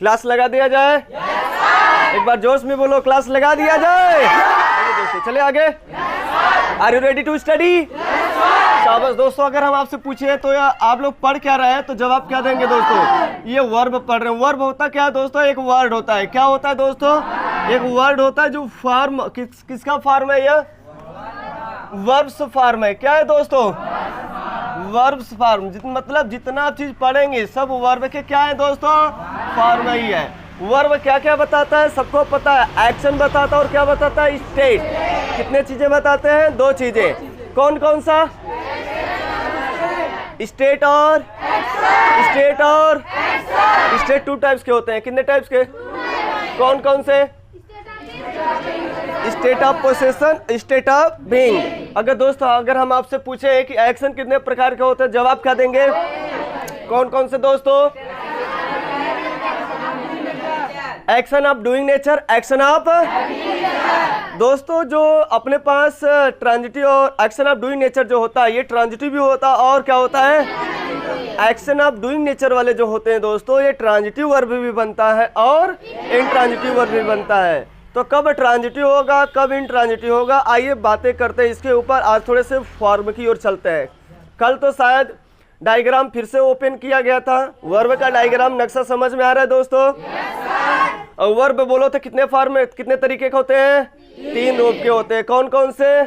Class लगा दिया जाए? एक बार जोश में बोलो, क्लास लगा दिया जाए। दोस्तों चले आगे। Are you ready to study? शाबाश दोस्तों। अगर हम आपसे पूछे तो आप लोग पढ़ क्या रहे हैं तो जवाब क्या देंगे दोस्तों? ये वर्ब पढ़ रहे हैं। वर्ब होता क्या है दोस्तों? एक वर्ड होता है। क्या होता है दोस्तों? एक वर्ड होता है जो फॉर्म किसका फॉर्म है? यह वर्ब्स फॉर्म है। क्या है दोस्तों? Verbs form. मतलब जितना आप चीज पढ़ेंगे सब वर्ब के क्या है दोस्तों? फॉर्म ही है। वर्ब क्या क्या बताता है? सबको पता है। एक्शन बताता है और क्या बताता है? स्टेट। कितने चीजें बताते हैं? 2 चीजें। कौन कौन सा? स्टेट और स्टेट 2 टाइप्स के होते हैं। कितने टाइप्स के? कौन कौन से? State of possession, state of being. अगर दोस्तों अगर हम आपसे पूछे कि एक्शन कितने प्रकार के होते हैं, जवाब क्या देंगे? कौन कौन से दोस्तों? Action of doing nature, action of दोस्तों जो अपने पास ट्रांजिटिव और एक्शन ऑफ डूइंग नेचर जो होता है ये ट्रांजिटिव भी होता है और क्या होता है? एक्शन ऑफ डूइंग नेचर वाले जो होते हैं दोस्तों ये ट्रांजिटिव वर्ब भी बनता है और इनट्रांजिटिव वर्ब भी बनता है। तो कब ट्रांजिटिव होगा, कब इनट्रांजिटिव होगा, आइए बातें करते हैं इसके ऊपर। आज थोड़े से फॉर्म की ओर चलते हैं। कल तो शायद डायग्राम फिर से ओपन किया गया था। वर्ब का डायग्राम नक्शा समझ में आ रहा है दोस्तों? और वर्ब बोलो तो कितने फॉर्म में कितने तरीके के होते हैं? 3 रूप के होते हैं। कौन कौन से?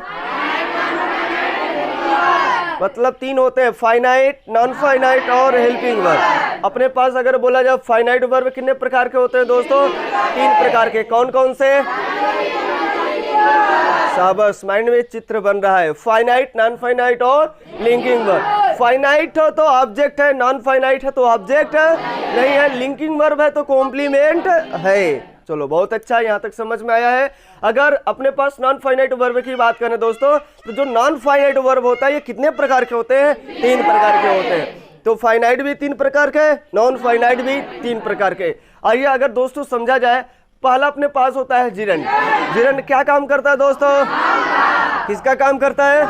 मतलब 3 होते हैं, फाइनाइट, नॉन फाइनाइट और हेल्पिंग वर्ब। अपने पास अगर बोला जाए फाइनाइट वर्ब कितने प्रकार के होते हैं दोस्तों? 3 प्रकार के। कौन कौन से? शाबाश, माइंड में चित्र बन रहा है। फाइनाइट, नॉन फाइनाइट और लिंकिंग वर्ब। फाइनाइट हो तो ऑब्जेक्ट है, नॉन फाइनाइट है तो ऑब्जेक्ट नहीं है, लिंकिंग वर्ब है तो कॉम्प्लीमेंट है। चलो बहुत अच्छा, यहाँ तक समझ में आया है। अगर अपने पास नॉन फाइनाइट वर्ब की बात करें दोस्तों तो जो नॉन फाइनाइट वर्ब होता है ये कितने प्रकार के होते हैं? 3 प्रकार के होते हैं। तो फाइनाइट भी 3 प्रकार के, नॉन फाइनाइट भी 3 प्रकार के। आइए अगर दोस्तों समझा जाए, पहला अपने पास होता है जिरंड। जिरंड क्या काम करता है दोस्तों? किसका काम करता है?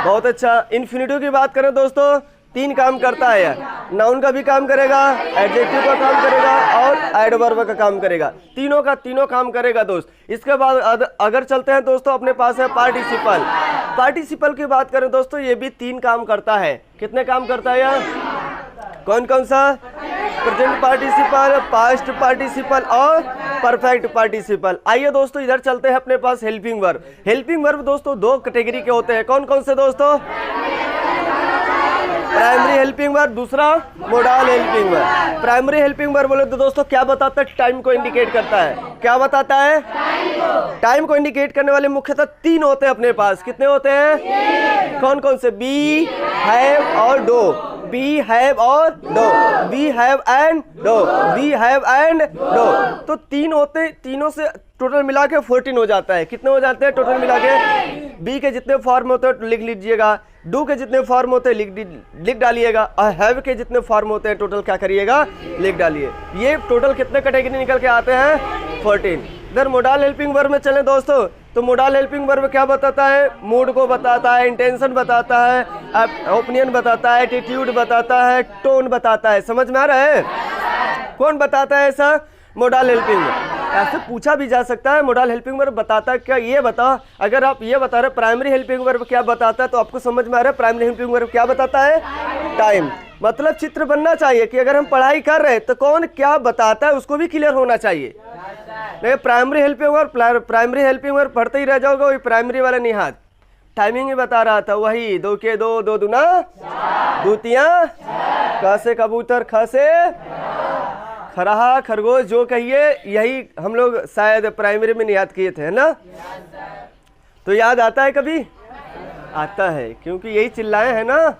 बहुत अच्छा। इन्फिनिटिव की बात करें दोस्तों 3 काम करता है। नाउन का भी काम करेगा, एडजेक्टिव का काम करेगा और एडवर्ब का काम करेगा। तीनों काम करेगा दोस्त। इसके बाद अगर चलते हैं दोस्तों अपने पास है पार्टिसिपल। पार्टिसिपल की बात करें दोस्तों ये भी 3 काम करता है। कितने काम करता है यह? कौन कौन सा? प्रेजेंट पार्टिसिपल, पास्ट पार्टिसिपल और परफेक्ट पार्टिसिपल। आइए दोस्तों इधर चलते हैं अपने पास हेल्पिंग वर्ब। हेल्पिंग वर्ब दोस्तों 2 कैटेगरी के होते हैं। कौन कौन से दोस्तों? प्राइमरी हेल्पिंग वर्ब, दूसरा modal helping verb. Primary helping verb बोले तो दोस्तों क्या बताता है? टाइम को इंडिकेट करता है। क्या बताता है? टाइम को इंडिकेट करने वाले मुख्यतः 3 होते हैं अपने पास। कितने होते हैं? कौन कौन से? बी, हैव और डू। बी, हैव और do. Be, have and do. Be, have and do. तो 3 होते हैं, तीनों से टोटल मिला के 14 हो जाता है। कितने हो जाते हैं टोटल मिला के? बी के जितने फॉर्म होते हैं लिख लीजिएगा, डू के जितने फॉर्म होते हैं लिख डालिएगा और हैव के जितने फॉर्म होते हैं टोटल क्या करिएगा? लिख डालिए। ये टोटल कितने कैटेगरी निकल के आते हैं? 14। इधर मोडाल हेल्पिंग वर्ब में चले दोस्तों तो मोडाल हेल्पिंग वर्ब क्या बताता है? मूड को बताता है, इंटेंशन बताता है, ओपिनियन बताता है, एटीट्यूड बताता है, टोन बताता है। समझ में आ रहा है? कौन बताता है ऐसा? Modal helping verb. ऐसे पूछा भी जा सकता है मोडाल हेल्पिंग वर्ब बताता है क्या? ये बता। अगर आप ये बता रहे प्राइमरी हेल्पिंग वर्ब क्या बताता है तो आपको समझ में आ रहा है प्राइमरी हेल्पिंग वर्ब क्या बताता है? टाइम। मतलब चित्र बनना चाहिए कि अगर हम पढ़ाई कर रहे हैं तो कौन क्या बताता है उसको भी क्लियर होना चाहिए। नहीं प्राइमरी हेल्पिंग वर्ब पढ़ते ही रह जाओगे, वही प्राइमरी वाला नहीं। हाथ टाइमिंग ही बता रहा था, वही 2 के 2, 2 दूना दूतियां, क से कबूतर, ख से खरहा खरगोश, जो कहिए यही हम लोग शायद प्राइमरी में याद किए थे, है ना? तो याद आता है कभी? आता है, क्योंकि यही चिल्लाए हैं ना,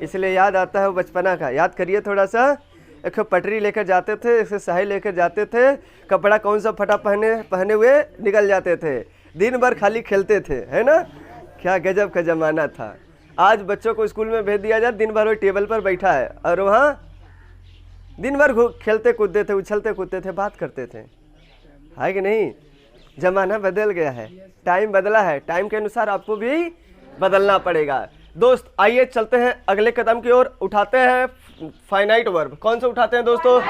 इसलिए याद आता है वो बचपना का। याद करिए थोड़ा सा। एक पटरी लेकर जाते थे, एक स्याही लेकर जाते थे, कपड़ा कौन सा फटा पहने हुए निकल जाते थे, दिन भर खाली खेलते थे, है ना? क्या गजब का जमाना था। आज बच्चों को स्कूल में भेज दिया जाए, दिन भर वो टेबल पर बैठा है और वहाँ दिन भर खेलते कूदते थे, उछलते कूदते थे, बात करते थे, है कि नहीं? जमाना बदल गया है, टाइम बदला है, टाइम के अनुसार आपको भी बदलना पड़ेगा। दोस्त आइए चलते हैं अगले कदम की ओर, उठाते हैं फाइनाइट वर्ब। कौन सा उठाते हैं दोस्तों?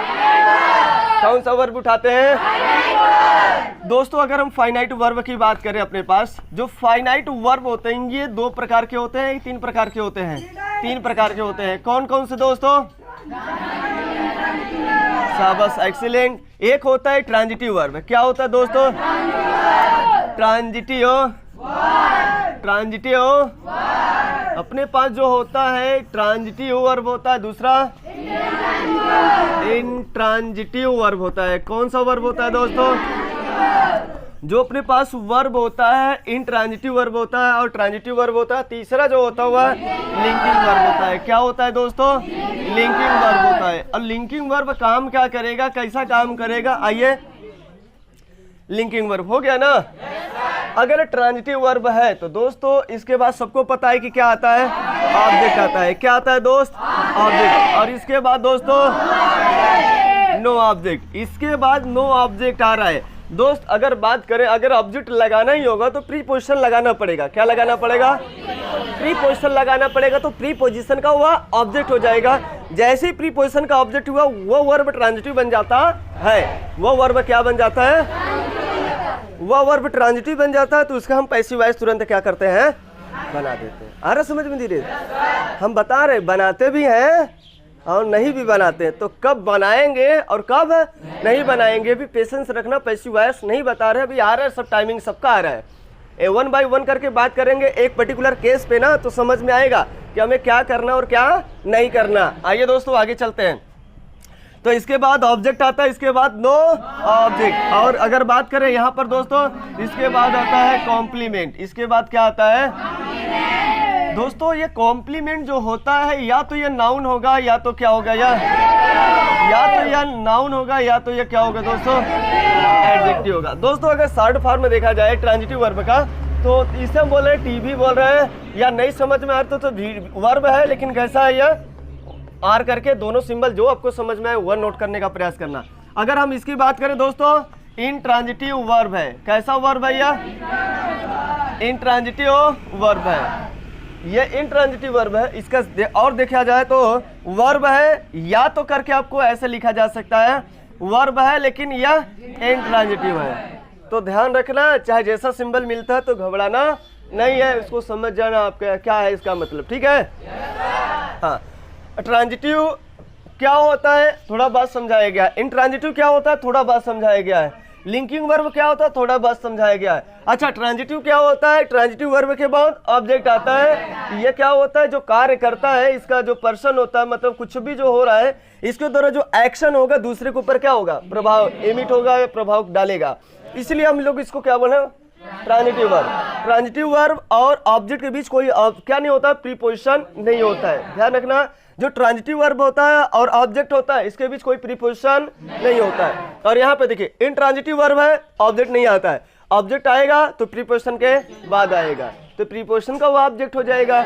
कौन सा वर्ब उठाते हैं दोस्तों? अगर हम फाइनाइट वर्ब की बात करें अपने पास, जो फाइनाइट वर्ब होते हैं ये 2 प्रकार के होते हैं, 3 प्रकार के होते हैं? 3 प्रकार के होते हैं। कौन कौन से दोस्तों? शाबाश, एक्सीलेंट। एक होता है ट्रांजिटिव वर्ब। क्या होता है दोस्तों? ट्रांजिटिव अपने पास जो होता है ट्रांजिटिव वर्ब होता है, दूसरा इंट्रांजिटिव वर्ब होता है। कौन सा वर्ब होता है दोस्तों? जो अपने पास वर्ब होता है इंट्रांजिटिव वर्ब होता है और ट्रांजिटिव वर्ब होता है। तीसरा जो होता हुआ लिंकिंग वर्ब होता है। क्या होता है दोस्तों? लिंकिंग वर्ब होता है। और लिंकिंग वर्ब काम क्या करेगा, कैसा काम करेगा? आइए, लिंकिंग वर्ब हो गया ना। अगर ट्रांजिटिव वर्ब है तो दोस्तों इसके बाद सबको पता है कि क्या आता है? ऑब्जेक्ट आता है। क्या आता है दोस्त? ऑब्जेक्ट। और इसके बाद दोस्तों नो ऑब्जेक्ट। इसके बाद नो ऑब्जेक्ट आ रहा है दोस्त। अगर बात करें, अगर ऑब्जेक्ट लगाना ही होगा तो प्रीपोजिशन लगाना पड़ेगा। क्या लगाना पड़ेगा? प्रीपोजिशन लगाना पड़ेगा। तो प्रीपोजिशन का हुआ ऑब्जेक्ट हो जाएगा। जैसे ही प्रीपोजिशन का ऑब्जेक्ट हुआ वो वर्ब ट्रांजिटिव बन जाता है। वो वर्ब क्या बन जाता है? वह वर्ब ट्रांजिटिव बन जाता है। तो उसका हम पैसिव वॉइस तुरंत क्या करते हैं? बना देते हैं। आ रहा समझ में धीरे? हम बता रहे बनाते भी हैं और नहीं भी बनाते हैं। तो कब बनाएंगे और कब नहीं बनाएंगे भी पेशेंस रखना। पैसिव वॉइस नहीं बता रहे, अभी आ रहा है, सब टाइमिंग सबका आ रहा है। 1 बाय 1 करके बात करेंगे एक पर्टिकुलर केस पे ना, तो समझ में आएगा कि हमें क्या करना और क्या नहीं करना। आइए दोस्तों आगे चलते हैं। तो इसके बाद ऑब्जेक्ट आता है, इसके बाद नो ऑब्जेक्ट। और अगर बात करें यहाँ पर दोस्तों, इसके बाद आता है कॉम्प्लीमेंट। इसके बाद क्या आता है दोस्तों? ये कॉम्प्लीमेंट जो होता है या तो ये नाउन होगा या तो क्या होगा, या तो यह नाउन होगा या तो ये क्या होगा दोस्तों? एडजेक्टिव होगा। दोस्तों अगर शॉर्ट फॉर्म में देखा जाए ट्रांजिटिव वर्ब का, तो इसे हम बोल रहे हैं टीवी बोल रहे हैं या नहीं समझ में आ रहा तो वर्ब है, लेकिन कैसा है यह? आर करके दोनों सिंबल जो आपको समझ में आए वह नोट करने का प्रयास करना। अगर हम इसकी बात करें दोस्तों, इंट्रांजिटिव वर्ब है। कैसा वर्ब है यह? इंट्रांजिटिव वर्ब है। यह इंट्रांजिटिव वर्ब है। इसका और देखा जाए तो वर्ब है या तो करके आपको ऐसे लिखा जा सकता है, वर्ब है लेकिन यह इंट्रांजिटिव है। तो ध्यान रखना, चाहे जैसा सिंबल मिलता है तो घबराना नहीं है, इसको समझ जाना आपका क्या है इसका मतलब। ठीक है? हाँ, ट्रांजिटिव क्या होता है थोड़ा बात समझाया गया है। इंट्रांजिटिव क्या होता है थोड़ा बात समझाया गया है। लिंकिंग वर्ब क्या होता है थोड़ा बात समझाया गया है। अच्छा, ट्रांजिटिव क्या होता है? ट्रांजिटिव वर्ब के बाद ऑब्जेक्ट आता है। ये क्या होता है? जो कार्य करता है, इसका जो पर्सन होता है, मतलब कुछ भी जो हो रहा है इसके द्वारा जो एक्शन होगा दूसरे के ऊपर क्या होगा? प्रभाव एमिट होगा या प्रभाव डालेगा। इसलिए हम लोग इसको क्या बोले? Transitive verb. ट्रांजिटिव वर्ब और ऑब्जेक्ट के बीच कोई क्या नहीं होता? प्रीपोजिशन नहीं होता है। ध्यान रखना, जो ट्रांजिटिव वर्ब होता है और ऑब्जेक्ट होता है इसके बीच कोई प्रीपोजिशन नहीं होता है। और यहाँ पे देखिए इंट्रांजिटिव वर्ब है, ऑब्जेक्ट नहीं आता है। ऑब्जेक्ट आएगा तो प्रीपोजिशन के बाद आएगा, तो प्रीपोजिशन का वो ऑब्जेक्ट हो जाएगा।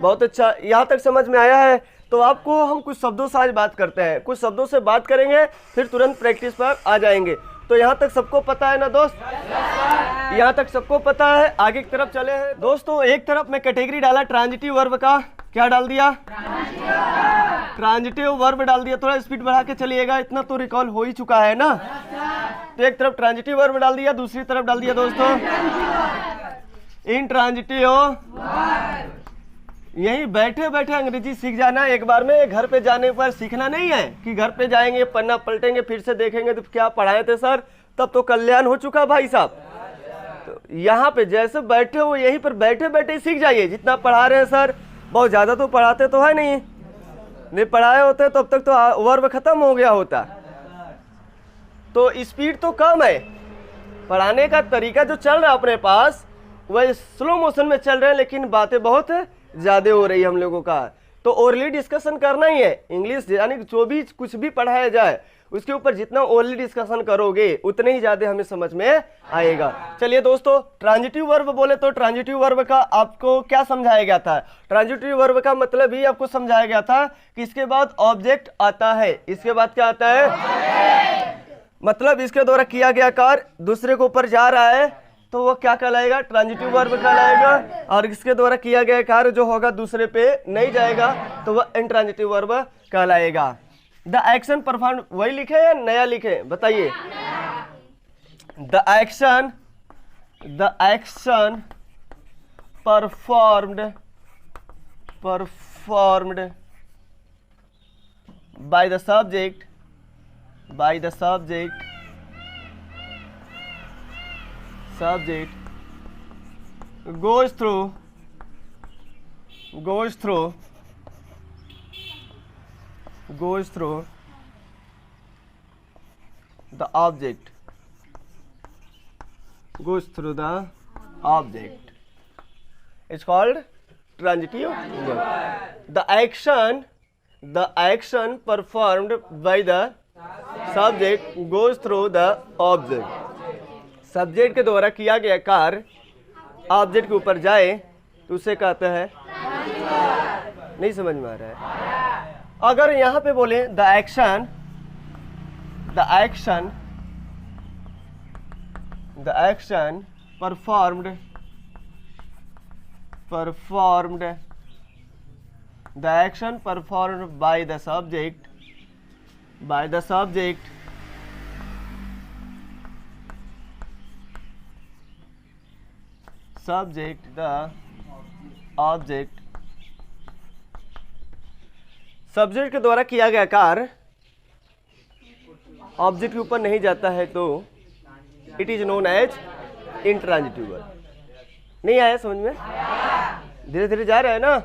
बहुत अच्छा, यहाँ तक समझ में आया है। तो आपको हम कुछ शब्दों से आज बात करते हैं, कुछ शब्दों से बात करेंगे, फिर तुरंत प्रैक्टिस पर आ जाएंगे। तो यहाँ तक सबको पता है ना दोस्त? यहाँ तक सबको पता है। आगे की तरफ चले हैं दोस्तों। एक तरफ मैं कैटेगरी डाला ट्रांजिटिव वर्ब का, क्या डाल दिया? ट्रांजिटिव वर्ब डाल दिया। थोड़ा स्पीड बढ़ा के चलिएगा, इतना तो रिकॉल हो ही चुका है ना। तो एक तरफ ट्रांजिटिव वर्ब डाल दिया, दूसरी तरफ डाल दिया दोस्तों इंट्रांजिटिव। यही बैठे बैठे अंग्रेजी सीख जाना एक बार में। घर पे जाने पर सीखना नहीं है कि घर पे जाएंगे पन्ना पलटेंगे फिर से देखेंगे तो क्या पढ़ाए थे सर, तब तो कल्याण हो चुका भाई साहब। तो यहाँ पे जैसे बैठे हो यहीं पर बैठे बैठे सीख जाइए। जितना पढ़ा रहे हैं सर, बहुत ज़्यादा तो पढ़ाते तो है नहीं पढ़ाए होते तो अब तक तो वर्ब खत्म हो गया होता। तो स्पीड तो कम है, पढ़ाने का तरीका जो चल रहा है अपने पास वह स्लो मोशन में चल रहे हैं, लेकिन बातें बहुत ज़्यादा हो रही है हम लोगों का। तो ओरली डिस्कशन करना ही है। इंग्लिश यानी जो भी कुछ भी पढ़ाया जाए उसके ऊपर जितना ओरली डिस्कशन करोगे उतने ही ज़्यादा हमें समझ में आएगा। चलिए दोस्तों, ट्रांजिटिव वर्ब बोले तो ट्रांजिटिव वर्ब का आपको क्या समझाया गया था? ट्रांजिटिव वर्ब का मतलब ही आपको समझाया गया था कि इसके बाद ऑब्जेक्ट आता है। इसके बाद क्या आता है? मतलब इसके द्वारा किया गया कार्य दूसरे के ऊपर जा रहा है तो वो क्या कहलाएगा? ट्रांजिटिव वर्ब कहलाएगा। और इसके द्वारा किया गया कार्य जो होगा दूसरे पे नहीं जाएगा तो वह इंट्रांजिटिव वर्ब कहलाएगा। द एक्शन परफॉर्म, वही लिखे या नया लिखे बताइए। The action performed by the subject goes through the object, it's called transitive verb. The action performed by the subject goes through the object. Subject के द्वारा किया गया कार्य ऑब्जेक्ट के ऊपर जाए तो उसे कहते हैं, नहीं समझ में आ रहा है। अगर यहां पे बोले the action performed by the subject the object, subject के द्वारा किया गया कार्य ऑब्जेक्ट के ऊपर नहीं जाता है तो it is known as intransitive verb. नहीं आया समझ में? धीरे धीरे जा रहा है ना?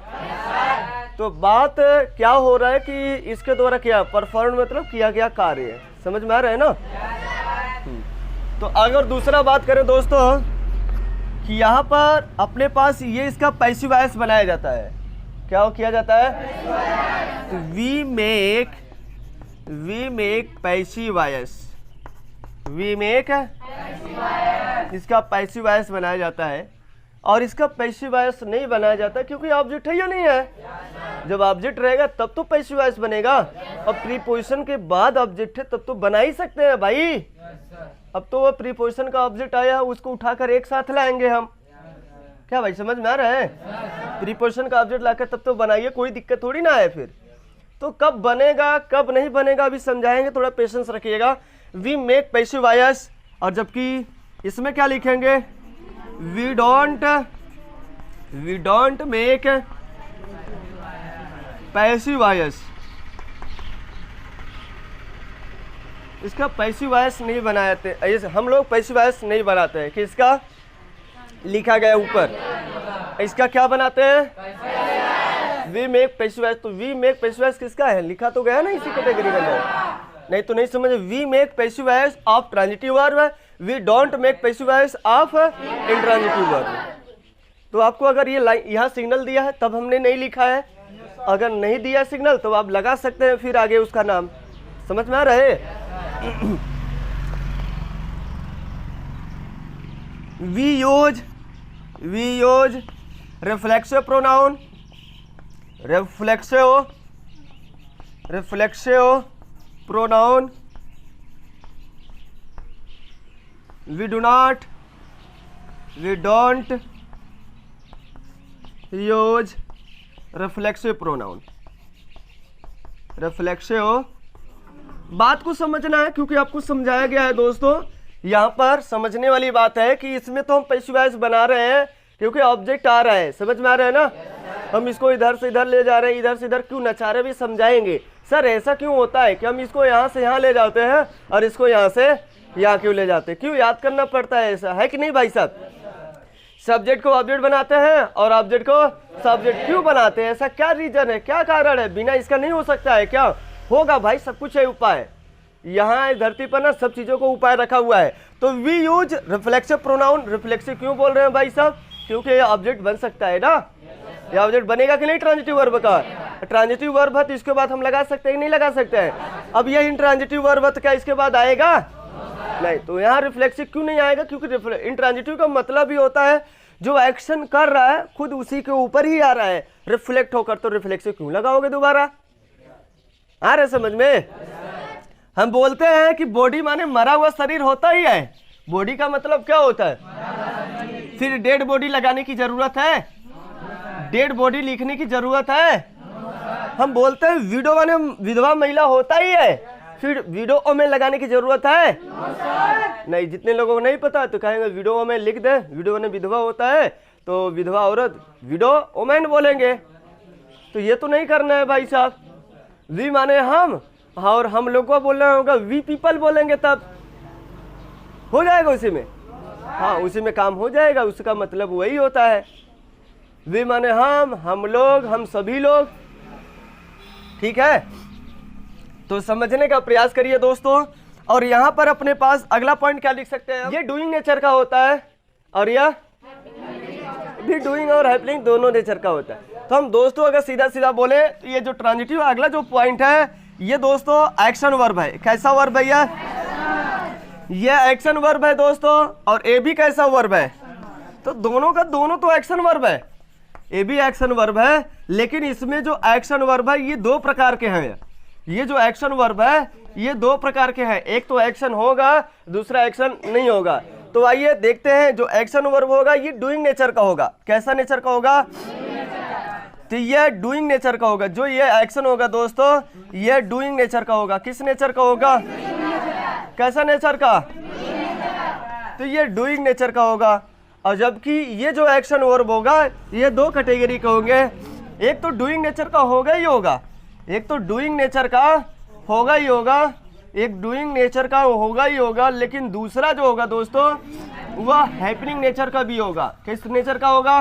तो बात क्या हो रहा है कि इसके द्वारा क्या परफॉर्म मतलब किया गया कार्य है। समझ में आ रहा है ना? तो अगर दूसरा बात करें दोस्तों कि यहाँ पर अपने पास ये इसका पैसिव वॉइस बनाया जाता है। क्या किया जाता है? वी मेक पैसिव वॉइस, इसका पैसिव वॉइस बनाया जाता है। और इसका पैसिव वॉइस नहीं बनाया जाता क्योंकि ऑब्जेक्ट है या नहीं है। जब ऑब्जेक्ट रहेगा तब तो पैसिव वॉइस बनेगा, और प्रीपोजिशन के बाद ऑब्जेक्ट है तब तो बना ही सकते हैं भाई। अब तो वो प्रीपोजिशन का ऑब्जेक्ट आया है उसको उठाकर एक साथ लाएंगे हम। क्या भाई समझ में आ रहा है? प्रीपोजिशन का ऑब्जेक्ट लाकर तब तो बनाइए, कोई दिक्कत थोड़ी ना है। फिर तो कब बनेगा कब नहीं बनेगा अभी समझाएंगे, थोड़ा पेशेंस रखिएगा। वी मेक पैसिव वॉइस, और जबकि इसमें क्या लिखेंगे? We don't make passive voice. इसका पैसिव वॉइस नहीं बनाते, हम लोग पैसिव वॉइस नहीं बनाते हैं कि इसका लिखा गया ऊपर, इसका क्या बनाते हैं? We make passive voice. तो वी मेक पैसिव वॉइस किसका है? लिखा तो गया ना इसी कैटेगरी के अंदर। नहीं तो नहीं समझे। We make passive voice of transitive verb है, we don't make passive voice of intransitive verb. तो आपको अगर ये लाइन यहाँ सिग्नल दिया है तब हमने नहीं लिखा है, अगर नहीं दिया सिग्नल तो आप लगा सकते हैं फिर आगे उसका नाम। समझ में आ रहा है? we use reflexive pronoun, reflexive pronoun. We don't use reflexive pronoun. reflexive, बात को समझना है क्योंकि आपको समझाया गया है दोस्तों। यहाँ पर समझने वाली बात है कि इसमें तो हम पैसिव वॉइस बना रहे हैं क्योंकि ऑब्जेक्ट आ रहा है। समझ में आ रहा है ना? हम इसको इधर से इधर ले जा रहे हैं, इधर से इधर क्यों नचा रहे भी समझाएंगे। सर ऐसा क्यों होता है कि हम इसको यहाँ से यहाँ ले जाते हैं और इसको यहाँ से यहाँ क्यों ले जाते हैं? क्यों याद करना पड़ता है? ऐसा है कि नहीं भाई साहब? सब्जेक्ट को ऑब्जेक्ट बनाते हैं और ऑब्जेक्ट को सब्जेक्ट क्यों बनाते हैं? ऐसा क्या रीजन है, क्या कारण है? बिना इसका नहीं हो सकता है क्या? होगा भाई, सब कुछ है उपाय। यहाँ धरती पर ना सब चीजों को उपाय रखा हुआ है। तो we use reflexive pronoun. Reflexive क्यों बोल रहे हैं भाई साहब? क्योंकि ये ऑब्जेक्ट बन सकता है ना। ये ऑब्जेक्ट बनेगा कि नहीं ट्रांजिटिव वर्ब का? ट्रांजिटिव वर्ब है तो इसके बाद हम लगा सकते हैं नहीं लगा सकते हैं? अब ये इंट्रांजिटिव वर्ब है तो क्या इसके बाद आएगा? नहीं। तो यहाँ रिफ्लेक्सिव क्यों नहीं आएगा? क्योंकि इंट्रांजिटिव का मतलब ही होता है जो एक्शन कर रहा है खुद उसी के ऊपर ही आ रहा है रिफ्लेक्ट होकर। तो रिफ्लेक्सिव क्यों लगाओगे दोबारा? आ रहे समझ में? हम बोलते हैं कि बॉडी माने मरा हुआ शरीर होता ही है। बॉडी का मतलब क्या होता है? फिर डेड बॉडी लगाने की जरूरत है? डेड बॉडी लिखने की जरूरत है? हम बोलते हैं विडो माने विधवा महिला होता ही है, फिर विडो ओमेन लगाने की जरूरत है नहीं। जितने लोगों को नहीं पता तो कहेंगे विडो ओमेन लिख दे, विडो माने विधवा होता है तो विधवा औरत विडो ओमेन बोलेंगे। तो ये तो नहीं करना है भाई साहब। वी माने हम, और हम लोग को बोलना होगा वी पीपल बोलेंगे, तब हो जाएगा उसी में। हाँ, उसी में काम हो जाएगा, उसका मतलब वही होता है। वी माने हम लोग, हम सभी लोग। ठीक है, तो समझने का प्रयास करिए दोस्तों। और यहाँ पर अपने पास अगला पॉइंट क्या लिख सकते हैं, ये डूइंग नेचर का होता है और यह भी डूइंग और हैपनिंग दोनों नेचर का होता है। तो हम दोस्तों अगर सीधा सीधा बोले तो ये जो ट्रांजिटिव अगला जो पॉइंट है ये दोस्तों एक्शन वर्ब है। कैसा वर्ब है ये एक्शन वर्ब है दोस्तों, और ए भी कैसा वर्ब है, तो दोनों का दोनों तो एक्शन वर्ब है। ए भी एक्शन वर्ब है, लेकिन इसमें जो एक्शन वर्ब है ये दो प्रकार के हैं। ये जो एक्शन वर्ब है ये दो प्रकार के हैं, एक तो एक्शन होगा, दूसरा एक्शन नहीं होगा। तो आइए देखते हैं, जो एक्शन वर्ब होगा ये डूइंग नेचर का होगा। कैसा नेचर का होगा, तो ये डूइंग नेचर का होगा। जो ये एक्शन होगा दोस्तों ये डूइंग नेचर का होगा। किस नेचर का होगा, कैसा नेचर का, तो ये डूइंग नेचर का होगा। और जबकि ये जो एक्शन वर्ब होगा ये दो कैटेगरी के होंगे, एक तो डूइंग नेचर का होगा ही होगा, एक तो डूइंग नेचर का होगा ही होगा, एक डूइंग नेचर का होगा ही होगा, लेकिन दूसरा जो होगा दोस्तों वह हैपनिंग नेचर का भी होगा। किस नेचर का होगा,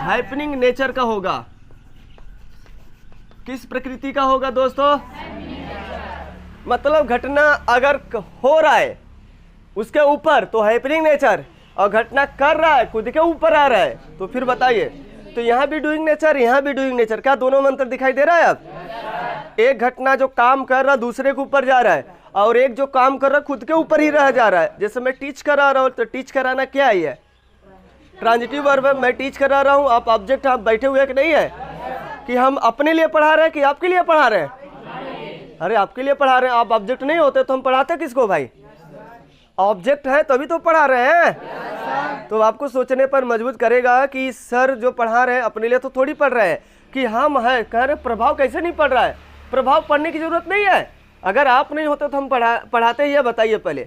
हैपनिंग नेचर का होगा। किस प्रकृति का होगा दोस्तों, मतलब घटना अगर हो रहा है उसके ऊपर तो हैपनिंग नेचर, और घटना कर रहा है खुद के ऊपर आ रहा है तो फिर बताइए। तो यहाँ भी डूइंग नेचर, यहाँ भी डूइंग नेचर, क्या दोनों मंत्र दिखाई दे रहा है अब। एक घटना जो काम कर रहा दूसरे के ऊपर जा रहा है, और एक जो काम कर रहा खुद के ऊपर ही रह जा रहा है। जैसे मैं टीच करा रहा हूँ, तो टीच कराना क्या है, ट्रांजिटिव वर्ब है। मैं टीच करा रहा हूँ, आप ऑब्जेक्ट आप बैठे हुए कि नहीं है, कि हम अपने लिए पढ़ा रहे हैं कि आपके लिए पढ़ा रहे हैं। अरे आपके लिए पढ़ा रहे हैं, आप ऑब्जेक्ट नहीं होते तो हम पढ़ाते किसको भाई, ऑब्जेक्ट है तभी तो पढ़ा रहे हैं। तो आपको सोचने पर मजबूर करेगा कि सर जो पढ़ा रहे हैं अपने लिए तो थोड़ी पढ़ रहे हैं, कि हम है कह रहे प्रभाव कैसे नहीं पढ़ रहा है। प्रभाव पढ़ने की जरूरत नहीं है, अगर आप नहीं होते तो हम पढ़ाते ही है, बताइए पहले।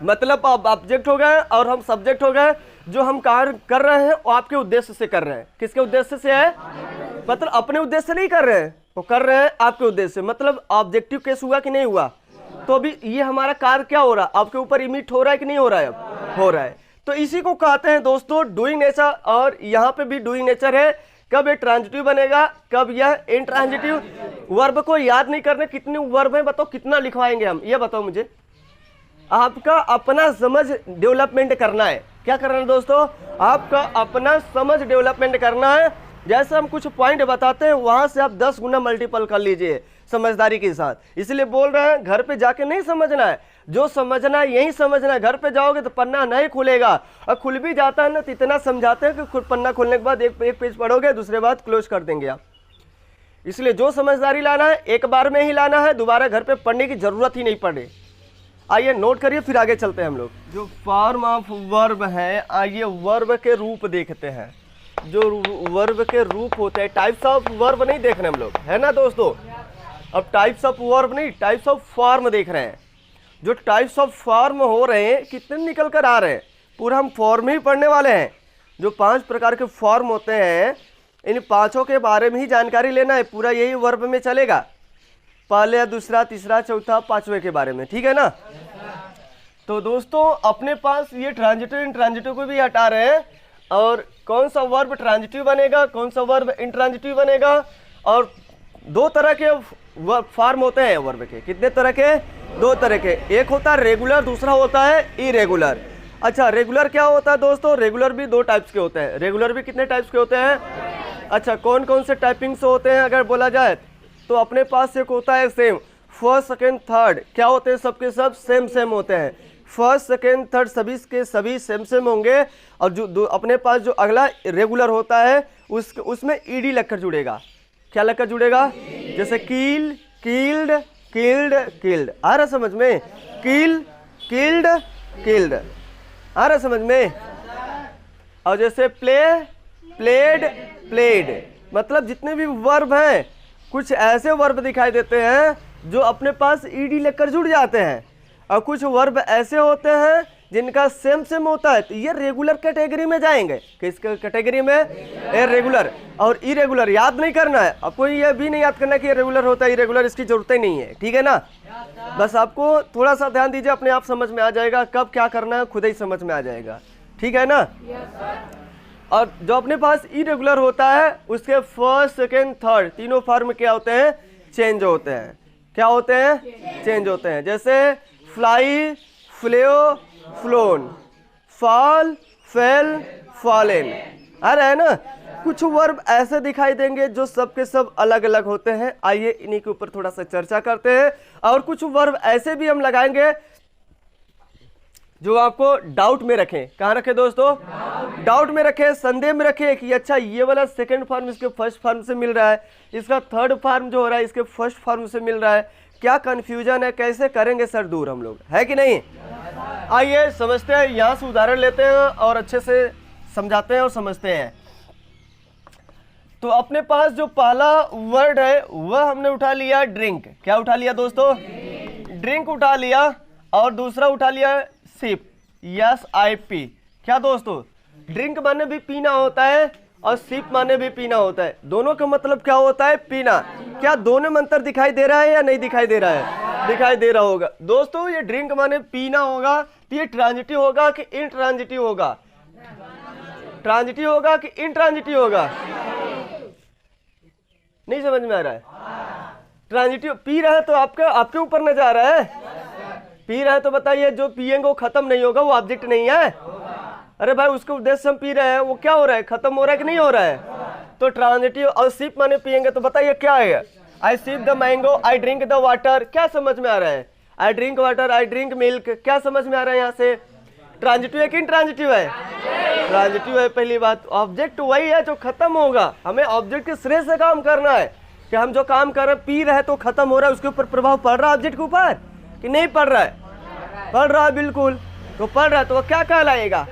मतलब आप ऑब्जेक्ट हो गए और हम सब्जेक्ट हो गए। जो हम कार्य कर रहे हैं वो आपके उद्देश्य से कर रहे हैं। किसके उद्देश्य से है, मतलब अपने उद्देश्य से नहीं कर रहे हैं, वो कर रहे हैं आपके उद्देश्य से। मतलब ऑब्जेक्टिव केस हुआ कि नहीं हुआ, तो अभी ये हमारा कार्य क्या हो रहा है, आपके ऊपर इमिट हो रहा है कि नहीं हो रहा है, अब हो रहा है। तो इसी को कहते हैं दोस्तों डूइंग नेचर। और यहाँ पे भी डूइंग नेचर है। कब ये ट्रांजिटिव बनेगा, कब यह इंट्रांजिटिव। वर्ब को याद नहीं करने कितने वर्ब हैं, बताओ कितना लिखवाएंगे हम, ये बताओ मुझे। आपका अपना समझ डेवलपमेंट करना है। क्या करना है दोस्तों, आपका अपना समझ डेवलपमेंट करना है। जैसे हम कुछ पॉइंट बताते हैं वहां से आप 10 गुना मल्टीपल कर लीजिए समझदारी के साथ। इसलिए बोल रहे हैं घर पे जाके नहीं समझना है, जो समझना है यही समझना है। घर पे जाओगे तो पन्ना नहीं खुलेगा, और खुल भी जाता है ना तो इतना समझाते हैं कि खुद पन्ना खोलने के बाद एक पेज पढ़ोगे, दूसरे बाद क्लोज कर देंगे आप। इसलिए जो समझदारी लाना है एक बार में ही लाना है, दोबारा घर पे पढ़ने की जरूरत ही नहीं पड़े। आइए नोट करिए, फिर आगे चलते हैं हम लोग। जो फॉर्म ऑफ वर्ब है, आइए वर्ब के रूप देखते हैं। जो वर्ब के रूप होते हैं, टाइप्स ऑफ वर्ब नहीं देख रहे हम लोग, है ना दोस्तों। अब टाइप्स ऑफ वर्ब नहीं, टाइप्स ऑफ फॉर्म देख रहे हैं। जो टाइप्स ऑफ फॉर्म हो रहे हैं कितने निकल कर आ रहे हैं, पूरा हम फॉर्म ही पढ़ने वाले हैं। जो 5 प्रकार के फॉर्म होते हैं, इन पांचों के बारे में ही जानकारी लेना है। पूरा यही वर्ब में चलेगा, पहले, दूसरा, तीसरा, चौथा, पांचवें के बारे में, ठीक है ना। तो दोस्तों अपने पास ये ट्रांजिटिव इंट्रांजिटिव को भी हटा रहे हैं, और कौन सा वर्ब ट्रांजिटिव बनेगा, कौन सा वर्ब इंट्रांजिटिव बनेगा। और 2 तरह के फॉर्म होते हैं वर्ब के। कितने तरह के, 2 तरह के। एक होता है रेगुलर, दूसरा होता है इरेगुलर। अच्छा, रेगुलर क्या होता है दोस्तों, रेगुलर भी 2 टाइप्स के होते हैं। रेगुलर भी कितने टाइप्स के होते हैं, अच्छा कौन कौन से टाइपिंग से होते हैं अगर बोला जाए तो अपने पास एक होता है सेम, फर्स्ट सेकेंड थर्ड क्या होते हैं, सबके सब सेम सेम होते हैं। फर्स्ट सेकेंड थर्ड सभी के सभी सेम सेम होंगे। और जो अपने पास जो अगला रेगुलर होता है उसमें ईडी लगकर जुड़ेगा। क्या लगकर जुड़ेगा, जैसे कील, कील्ड, किल्ड, किल्ड। आ रहा समझ में, कील, किल्ड, किल्ड, आ रहा समझ में। और जैसे प्ले, प्लेड, प्लेड, मतलब जितने भी वर्ब हैं, कुछ ऐसे वर्ब दिखाई देते हैं जो अपने पास ईडी लेकर जुड़ जाते हैं, और कुछ वर्ब ऐसे होते हैं जिनका सेम होता है, तो ये रेगुलर कैटेगरी में जाएंगे। किस कैटेगरी में? रेगुलर। और इरेगुलर याद नहीं करना है आपको, ये भी नहीं याद करना है कि रेगुलर होता है इरेगुलर, इसकी जरूरत ही नहीं है, ठीक है ना। बस आपको थोड़ा सा ध्यान दीजिए, अपने आप समझ में आ जाएगा, कब क्या करना है खुद ही समझ में आ जाएगा, ठीक है ना। और जो अपने पास इरेगुलर होता है उसके फर्स्ट, सेकेंड, थर्ड तीनों फॉर्म क्या होते हैं? चेंज होते हैं। क्या होते हैं? चेंज होते हैं। जैसे fly, flew, phloem, fall, fail, fallen, आ रहा है ना। कुछ वर्ब ऐसे दिखाई देंगे जो सबके सब अलग अलग होते हैं। आइए इन्हीं के ऊपर थोड़ा सा चर्चा करते हैं। और कुछ वर्ब ऐसे भी हम लगाएंगे जो आपको डाउट में रखें। कहाँ रखें दोस्तों? डाउट में रखें, संदेह में रखें कि अच्छा ये वाला सेकंड फॉर्म इसके फर्स्ट फॉर्म से मिल रहा है, इसका थर्ड फॉर्म जो हो रहा है इसके फर्स्ट फॉर्म से मिल रहा है, क्या कंफ्यूजन है, कैसे करेंगे सर दूर हम लोग, है कि नहीं। आइए समझते हैं, यहाँ से उदाहरण लेते हैं और अच्छे से समझाते हैं और समझते हैं। तो अपने पास जो पहला वर्ड है वह हमने उठा लिया ड्रिंक। क्या उठा लिया दोस्तों? ड्रिंक उठा लिया। और दूसरा उठा लिया सिप, SIP। क्या दोस्तों? ड्रिंक माने भी पीना होता है और सिप माने भी पीना होता है। दोनों का मतलब क्या होता है? पीना। क्या दोनों में अंतर दिखाई दे रहा है या नहीं दिखाई दे रहा है? दिखाई दे रहा होगा। दोस्तों ये ड्रिंक माने पीना होगा, तो ये ट्रांजिटिव होगा कि इनट्रांजिटिव होगा? ट्रांजिटिव होगा कि इनट्रांजिटिव होगा? नहीं समझ में आ रहा है? ट्रांजिटिव। पी रहा है तो आपके ऊपर न जा रहा है। पी रहा है तो बताइए, जो पिएंगे वो खत्म नहीं होगा, वो ऑब्जेक्ट नहीं है। अरे भाई उसके उद्देश्य से हम पी रहे हैं, वो क्या हो रहा है? खत्म हो रहा है कि नहीं हो रहा है? तो ट्रांजिटिव। और सिप माने पिएंगे, तो बताइए क्या है? I sip the mango, I drink the water. क्या समझ में आ रहा है? I drink water, I drink milk. क्या समझ में आ रहा है यहाँ से? ट्रांजिटिव है कि इनट्रांजिटिव है? ट्रांजिटिव है। पहली बात, ऑब्जेक्ट वही है जो खत्म होगा। हमें ऑब्जेक्ट के श्रेय से काम करना है कि हम जो काम कर रहे हैं, पी रहे हैं तो खत्म हो रहा है, उसके ऊपर प्रभाव पड़ रहा है ऑब्जेक्ट के ऊपर कि नहीं पड़ रहा है? पढ़ रहा है, बिल्कुल। तो पढ़ रहा है तो वो क्या कहलाएगा?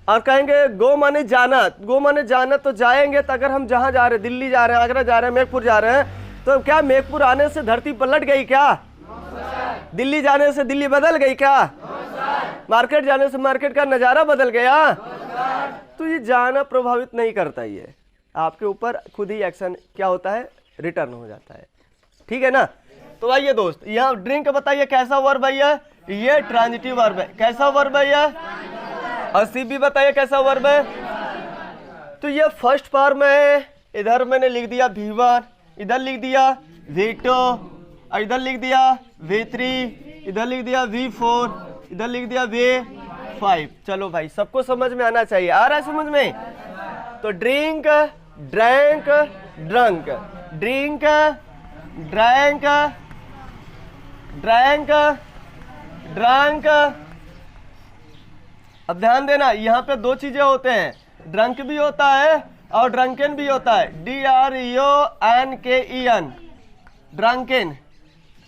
और कहेंगे गो माने जाना। गो माने जाना तो जाएंगे, तो अगर हम जहां जा रहे हैं, दिल्ली जा रहे हैं, आगरा जा रहे हैं, मेघपुर जा रहे हैं, तो क्या मेघपुर आने से धरती पलट गई क्या? दिल्ली जाने से दिल्ली बदल गई क्या? मार्केट जाने से मार्केट का नजारा बदल गया? तो ये जाना प्रभावित नहीं करता, ये आपके ऊपर खुद ही एक्शन क्या होता है? रिटर्न हो जाता है, ठीक है ना। तो आइए दोस्त, यहाँ ड्रिंक बताइए कैसा वर्ब है? ये ट्रांजिटिव वर्ब है। कैसा वर्ब है ये? और सिप भी बताइए कैसा वर्ब है? तो ये फर्स्ट फॉर्म है। इधर मैंने लिख दिया V1, इधर लिख दिया V2, और इधर लिख दिया V3, इधर लिख दिया V4, इधर लिख दिया V5। चलो भाई, सबको समझ में आना चाहिए। आ रहा है समझ में? तो drink, drank, drunk, drink, drank, drank, drunk. अब ध्यान देना, यहाँ पे दो चीजें होते हैं, ड्रंक भी होता है और ड्रंकन भी होता है। DRUNKEN, drunken.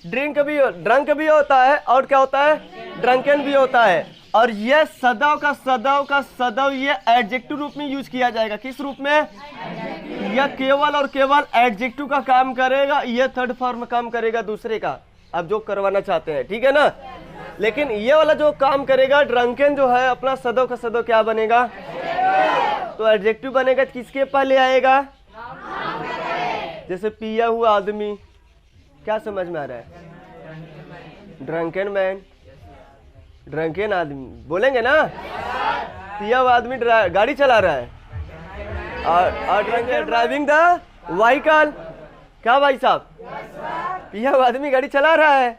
ड्रंक भी होता है और क्या होता है? ड्रंकन भी होता है। और ये सदैव का सदैव ये एडजेक्टिव रूप में यूज किया जाएगा। किस रूप में? यह केवल और केवल एडजेक्टिव का काम करेगा, ये थर्ड फॉर्म काम करेगा दूसरे का, अब जो करवाना चाहते हैं, ठीक है ना। लेकिन ये वाला जो काम करेगा ड्रंकन जो है, अपना सदैव का सदैव क्या बनेगा? तो एडजेक्टिव बनेगा, किसके पहले आएगा? जैसे पिया हुआ आदमी। क्या समझ में आ रहा है? ड्रंकन मैन, ड्रंकन आदमी बोलेंगे ना। पिया हुआ आदमी गाड़ी चला रहा है और ड्राइविंग द व्हीकल। क्या भाई साहब? पिया हुआ आदमी गाड़ी चला रहा है,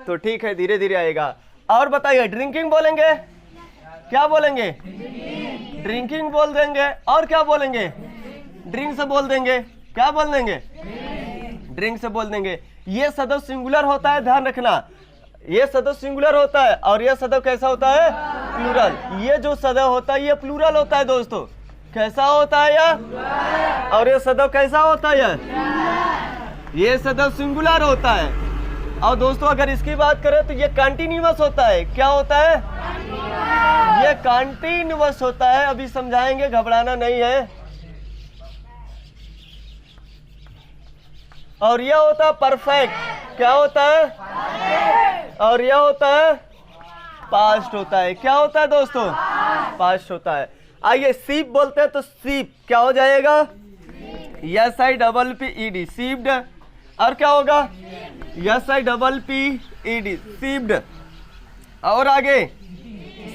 तो ठीक है, धीरे धीरे आएगा। और बताइए, ड्रिंकिंग बोलेंगे? क्या बोलेंगे? ड्रिंकिंग बोल देंगे। और क्या बोलेंगे? ड्रिंक से बोल देंगे। क्या बोल देंगे? ड्रिंक से बोल देंगे। ये सदैव सिंगुलर होता है, ध्यान रखना। ये सदैव सिंगुलर होता है और ये सदैव कैसा होता है? प्लूरल। ये जो सदैव होता है ये प्लूरल होता है दोस्तों। कैसा होता है यह? और ये सदैव कैसा होता है? ये सदैव सिंगुलर होता है। और दोस्तों अगर इसकी बात करें तो ये कंटिन्यूअस होता है। क्या होता है? ये कंटिन्यूअस होता है। अभी समझाएंगे, घबराना नहीं है। और यह होता है परफेक्ट, क्या होता है, और यह होता है पास्ट होता है। क्या होता है दोस्तों, पास्ट होता है। आइए सीप बोलते हैं तो सीप क्या हो जाएगा, S I double P E D, sipped. और क्या होगा, S I double P E D, sipped. और आगे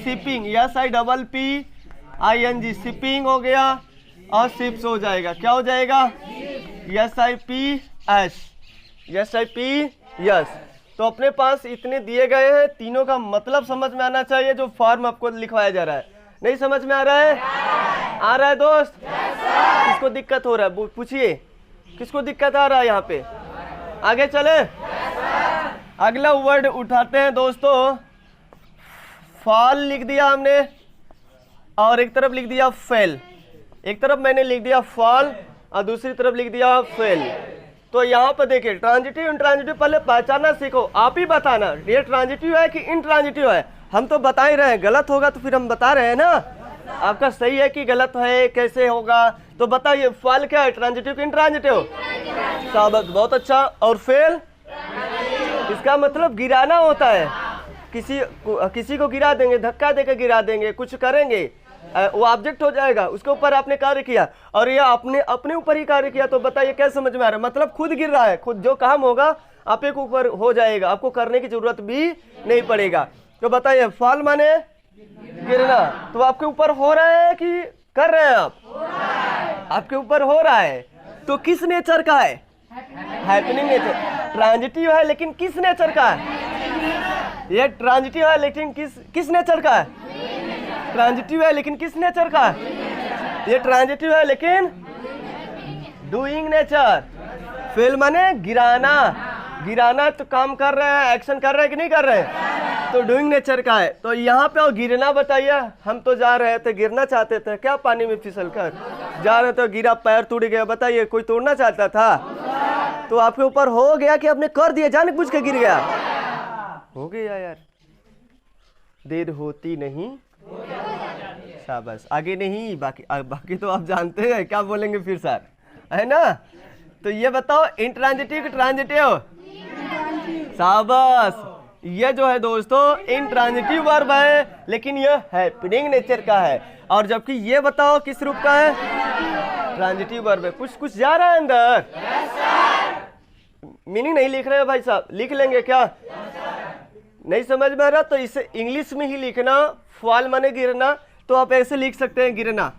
sipping, S I double P I N G, sipping हो गया। और शिप्स हो जाएगा, क्या हो जाएगा, S I P S, S I P S. तो अपने पास इतने दिए गए हैं, तीनों का मतलब समझ में आना चाहिए जो फॉर्म आपको लिखवाया जा रहा है। नहीं समझ में आ रहा है, आ रहा है दोस्त, किसको दिक्कत हो रहा है पूछिए, किसको दिक्कत आ रहा है यहाँ पे। आगे चले, अगला वर्ड उठाते हैं दोस्तों। फॉल लिख दिया हमने और एक तरफ लिख दिया फेल। एक तरफ मैंने लिख दिया फॉल और दूसरी तरफ लिख दिया फेल। तो यहाँ पर देखिए ट्रांजिटिव इंट्रांजिटिव पहले पहचानना सीखो, आप ही बताना ये ट्रांजिटिव है कि इंट्रांजिटिव है। हम तो बता ही रहे हैं, गलत होगा तो फिर हम बता रहे हैं ना, आपका सही है कि गलत है, कैसे होगा। तो बताइए फॉल क्या है, ट्रांजिटिव कि इंट्रांजिटिव, शाबाश बहुत अच्छा। और फेल, इसका मतलब गिराना होता है, किसी को गिरा देंगे, धक्का देकर गिरा देंगे, कुछ करेंगे, वो ऑब्जेक्ट हो जाएगा, उसके ऊपर आपने कार्य किया और ये आपने अपने ऊपर ही कार्य किया। तो बताइए क्या समझ में आ रहा है, मतलब खुद गिर रहा है, खुद जो काम होगा आप एक ऊपर हो जाएगा, आपको करने की जरूरत भी नहीं पड़ेगा। तो बताइए फॉल माने गिरना, तो आपके ऊपर हो रहा है कि कर रहे हैं आप, आपके ऊपर हो रहा है। तो किस नेचर का है, हैपनिंग नेचर। ट्रांजिटिव है लेकिन किस नेचर का है, ये ट्रांजिटिव है लेकिन किस नेचर का है, ट्रांजिटिव है लेकिन किस नेचर का है, ये ट्रांजिटिव है लेकिन डूइंग नेचर। फेल माने गिराना, गिराना तो काम कर रहे हैं, एक्शन कर रहे हैं कि नहीं कर रहे हैं, तो डूइंग नेचर का है। तो यहाँ पे और गिरना बताइए, हम तो जा रहे थे, गिरना चाहते थे क्या, पानी में फिसल कर जा रहे थे, गिरा, पैर टूट गया। बताइए कोई तोड़ना चाहता था, तो आपके ऊपर हो गया कि आपने कर दिया, जानबूझ के गिर गया, हो गया यार, देर होती नहीं, शाबाश। आगे नहीं, बाकी तो आप जानते हैं, क्या बोलेंगे फिर सर, है ना। तो ये बताओ इंट्रांजिटिव कि ट्रांजिटिव, शाबाश। ये जो है दोस्तों इंट्रांजिटिव वर्ब है लेकिन ये हैपनिंग नेचर का है। और जबकि ये बताओ किस रूप का है, ट्रांजिटिव वर्ब है। कुछ जा रहा है अंदर, मीनिंग नहीं लिख रहे हो भाई साहब, लिख लेंगे क्या, नहीं समझ में आ रहा तो इसे इंग्लिश में ही लिखना। फॉल माने गिरना, तो आप ऐसे लिख सकते हैं गिरना,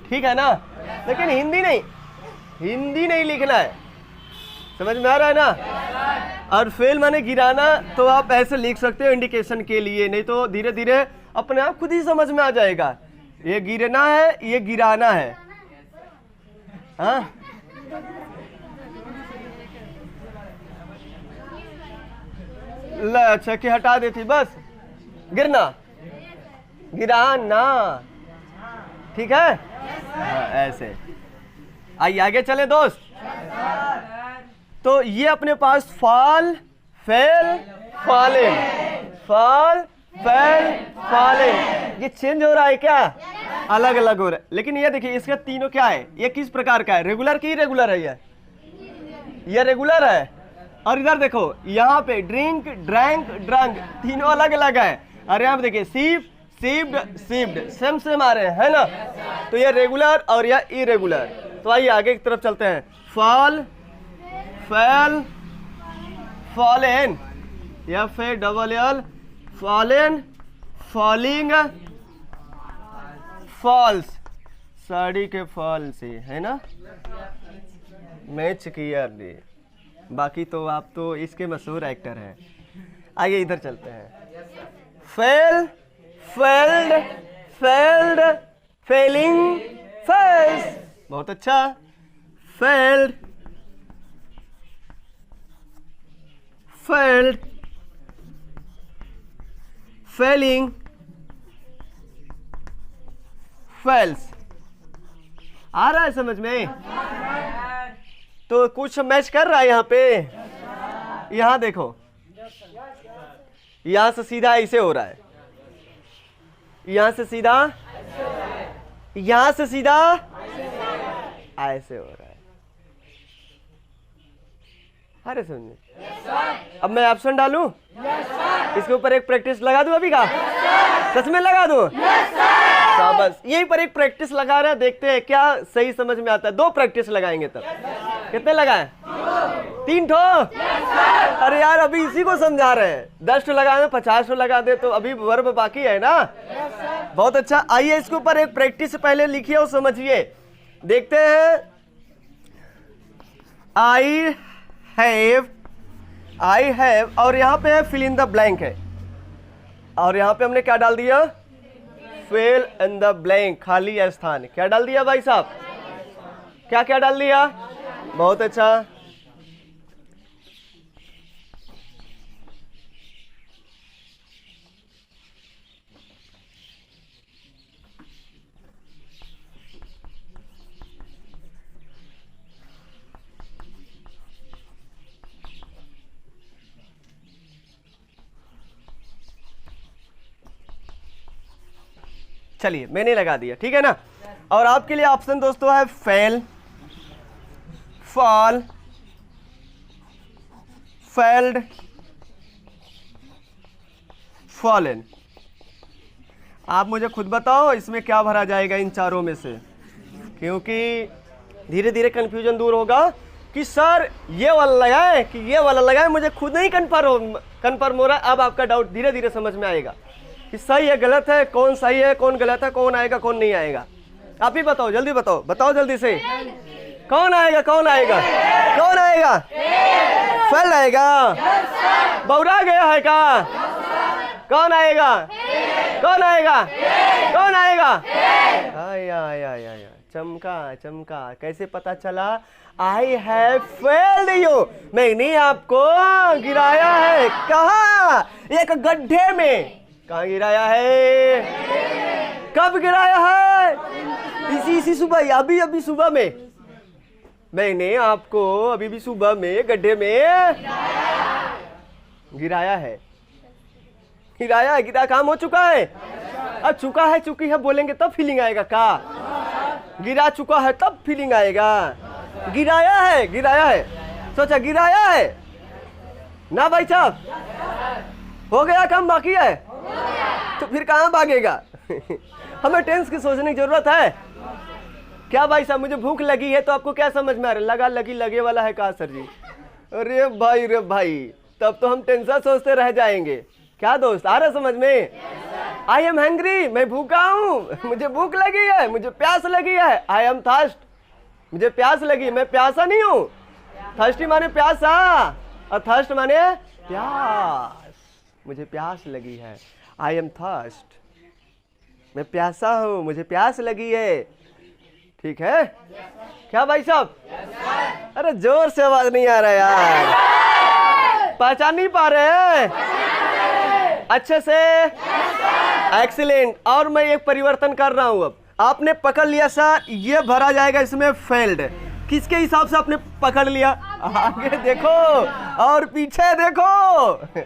ठीक है ना, लेकिन हिंदी नहीं लिखना है, समझ में आ रहा है ना। और फेल माने गिराना, तो आप ऐसे लिख सकते हो इंडिकेशन के लिए, नहीं तो धीरे धीरे अपने आप खुद ही समझ में आ जाएगा, ये गिरना है ये गिराना है। हाँ अच्छा कि हटा देती, बस गिरना गिराना, ठीक है। हाँ, ऐसे। आइए आगे चले दोस्त। तो ये अपने पास fall, fell, falling, fall, fell, falling, ये चेंज हो रहा है क्या, अलग अलग हो रहा है। लेकिन ये देखिए इसका तीनों क्या है, ये किस प्रकार का है, रेगुलर की इरेगुलर है, ये रेगुलर है। और इधर देखो यहाँ पे ड्रिंक, ड्रैंक, ड्रंक, तीनों अलग अलग है। और यहाँ पे देखिए सीप, सीप्ड, सीप्ड, सेम आ रहे हैं, है ना। तो ये रेगुलर और यह इरेगुलर। तो आइए आगे की तरफ चलते हैं। फॉल, फेल, फॉलेन, या फिर double L, fallen, falling, falls, sari के फॉल से, है ना, मैच किया ने। बाकी तो आप तो इसके मशहूर एक्टर हैं। आगे इधर चलते हैं। Fell, felled, felled, felling, fells, बहुत अच्छा। Felled, felled, felling, fells. आ रहा है समझ में? तो कुछ मैच कर रहा है यहाँ पे। यहाँ देखो, यहाँ से सीधा ऐसे हो रहा है, यहाँ से सीधा, यहाँ से सीधा ऐसे हो रहा है। अरे सुनिए, अब मैं ऑप्शन डालूं, इसके ऊपर एक प्रैक्टिस लगा दूं अभी का, सच में लगा दूं? बस यहीं पर एक प्रैक्टिस लगा रहे हैं, देखते हैं क्या सही समझ में आता है। 2 प्रैक्टिस लगाएंगे तब। कितने लगाए? 3 ठो। अरे यार अभी इसी को समझा रहे हैं, 10 ठो लगाए 50 ठो लगा दे तो अभी वर्ब बाकी है ना। बहुत अच्छा, आइए इसके ऊपर एक प्रैक्टिस पहले लिखिए और समझिए। देखते हैं, आई हैव और यहाँ पे फिल इन द ब्लैंक है, और यहाँ पे हमने क्या डाल दिया? फिल इन द ब्लैंक, खाली स्थान। क्या डाल दिया भाई साहब? क्या क्या डाल दिया? बहुत अच्छा। चलिए मैंने लगा दिया, ठीक है ना। और आपके लिए ऑप्शन दोस्तों है फेल, फॉल, फेल्ड, फॉलन। आप मुझे खुद बताओ इसमें क्या भरा जाएगा इन चारों में से, क्योंकि धीरे धीरे कंफ्यूजन दूर होगा कि सर ये वाला लगाए कि ये वाला लगाए, मुझे खुद नहीं कन्फर्म हो रहा। अब आपका डाउट धीरे धीरे समझ में आएगा कि सही है गलत है, कौन सही है कौन गलत है, कौन आएगा कौन नहीं आएगा। आप ही बताओ, जल्दी बताओ, बताओ जल्दी से, कौन आएगा कौन आएगा कौन आएगा? फेल आएगा। बौरा गया है का? कौन आएगा कौन आएगा कौन आएगा? आया चमका चमका। कैसे पता चला? आई हैव फेल्ड यू, मैंने आपको गिराया है। कहाँ? एक गड्ढे में। कहाँ गिराया है? कब गिराया है? इसी सुबह, अभी सुबह में मैंने आपको अभी भी सुबह में गड्ढे में गिराया है। गिरा काम हो चुका है। अब चुका है चुकी है बोलेंगे तब फीलिंग आएगा का? गिरा चुका है तब फीलिंग आएगा। गिराया है, सोचा गिराया है ना भाई साहब? हो गया काम, बाकी है तो फिर कहाँ भागेगा? हमें टेंस की सोचने की जरूरत है क्या भाई साहब? मुझे भूख लगी है तो आपको क्या समझ में आ रहा है? लगे वाला है कहा सर जी? अरे भाई तब तो हम टेंशन सोचते रह जाएंगे। क्या दोस्त आ रहा समझ में? आई एम हैंग्री, मैं भूखा हूँ, मुझे भूख लगी है, मुझे प्यास लगी है। आई एम थर्स्ट, मुझे प्यास लगी, मैं प्यासा नहीं हूँ। थर्स्टी माने प्यासा और थर्स्ट माने प्यास। मुझे प्यास लगी है, आई एम थर्स्ट, मैं प्यासा हूँ, मुझे प्यास लगी है। ठीक है क्या भाई साहब? अरे जोर से आवाज नहीं आ रहा यार, पहचान नहीं पा रहे हैं अच्छे से? एक्सीलेंट। और मैं एक परिवर्तन कर रहा हूं। अब आपने पकड़ लिया सर, ये भरा जाएगा इसमें फेल्ड। किसके हिसाब से आपने पकड़ लिया? आगे देखो और पीछे देखो,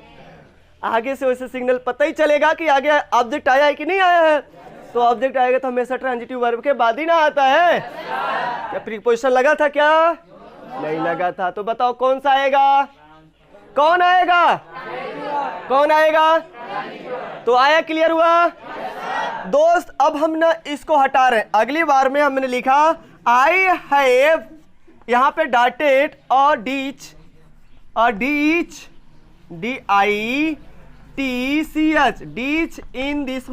आगे से वैसे सिग्नल पता ही चलेगा कि आगे ऑब्जेक्ट आया है कि नहीं आया है। तो ऑब्जेक्ट आएगा तो हमेशा ट्रांजिटिव वर्ब के बाद ही ना आता है। क्या प्रीपोजिशन लगा था क्या? नहीं लगा था। तो बताओ कौन सा आएगा? कौन आएगा? कौन आएगा? तो आया, क्लियर हुआ दोस्त? अब हम ना इसको हटा रहे हैं। अगली बार में हमने लिखा आई हैव, यहाँ पे डाटेड और डीच DITCH डीच इन दिस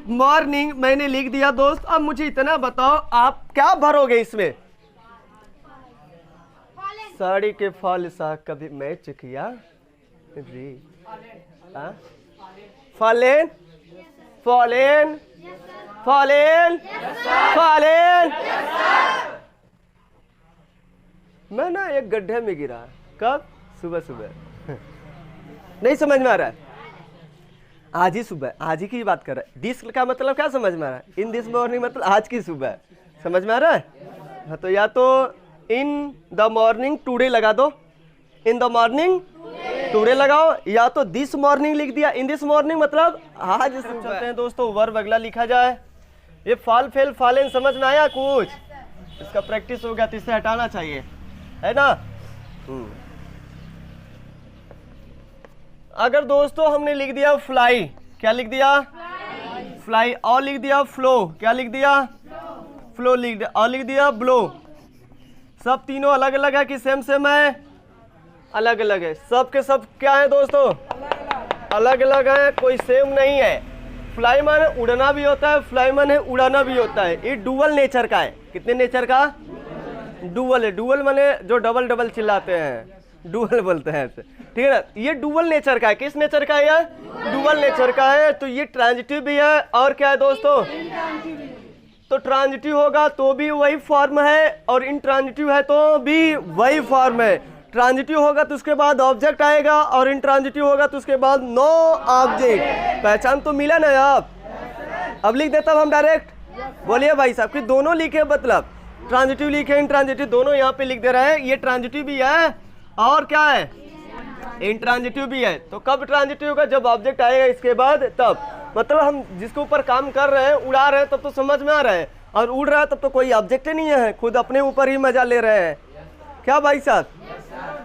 मॉर्निंग मैंने लिख दिया दोस्त। अब मुझे इतना बताओ आप क्या भरोगे इसमें? साड़ी के फॉल सा कभी मैच किया जी? Fallen fallen fallen fallen. मैं ना एक गड्ढे में गिरा। कब? सुबह। नहीं समझ में आ रहा है? आज ही सुबह, आज ही की बात कर रहा है। दिस का मतलब क्या समझ में आ रहा है? इन दिस मॉर्निंग मतलब आज की सुबह। समझ में आ रहा है? हाँ, तो या तो इन द मॉर्निंग टुडे लगा दो, इन द मॉर्निंग टुडे लगाओ, या तो दिस मॉर्निंग लिख दिया। इन दिस मॉर्निंग मतलब आज सुबह। चलते हैं दोस्तों, वर्ब अगला लिखा जाए। ये फॉल फेल फॉलेन समझ में आया कुछ? इसका प्रैक्टिस हो गया तो इसे हटाना चाहिए। है ना। अगर दोस्तों हमने लिख दिया फ्लाई, क्या लिख दिया? फ्लाई। और लिख दिया फ्लो, क्या लिख दिया? फ्लो लिख दिया। और लिख दिया ब्लो। सब तीनों अलग अलग है कि सेम सेम है? अलग अलग है। सब के सब क्या है दोस्तों? अलग अलग है, कोई सेम नहीं है। फ्लाई माने उड़ना भी होता है, फ्लाई माने उड़ाना भी होता है। ये डुअल नेचर का है। कितने नेचर का? डुअल है। डुअल माने जो डबल डबल चिल्लाते हैं, डुअल बोलते हैं ऐसे, ठीक है ना। ये डुअल नेचर का है। किस नेचर का है ये? डुअल नेचर का है। तो ये ट्रांजिटिव भी है और क्या है दोस्तों? तो ट्रांजिटिव होगा तो भी वही फॉर्म है, और इंट्रांजिटिव है तो भी वही फॉर्म है। ट्रांजिटिव होगा तो उसके बाद ऑब्जेक्ट आएगा, और इंट्रांजिटिव होगा तो उसके बाद नो ऑब्जेक्ट। पहचान तो मिला ना आप? अब लिख देता हूं हम डायरेक्ट। बोलिए भाई साहब कि दोनों लिखे, मतलब ट्रांजिटिव लिखे, इंट्रांजिटिव दोनों यहाँ पे लिख दे रहे हैं। ये ट्रांजिटिव भी है और क्या है? इंट्रांजिटिव भी है। तो कब ट्रांजिटिव होगा? जब ऑब्जेक्ट आएगा इसके बाद, तब। मतलब हम जिसके ऊपर काम कर रहे हैं, उड़ा रहे हैं, तब तो समझ में आ रहा है, और उड़ रहा है तब तो कोई ऑब्जेक्ट ही नहीं है, खुद अपने ऊपर ही मजा ले रहे हैं। क्या भाई साहब?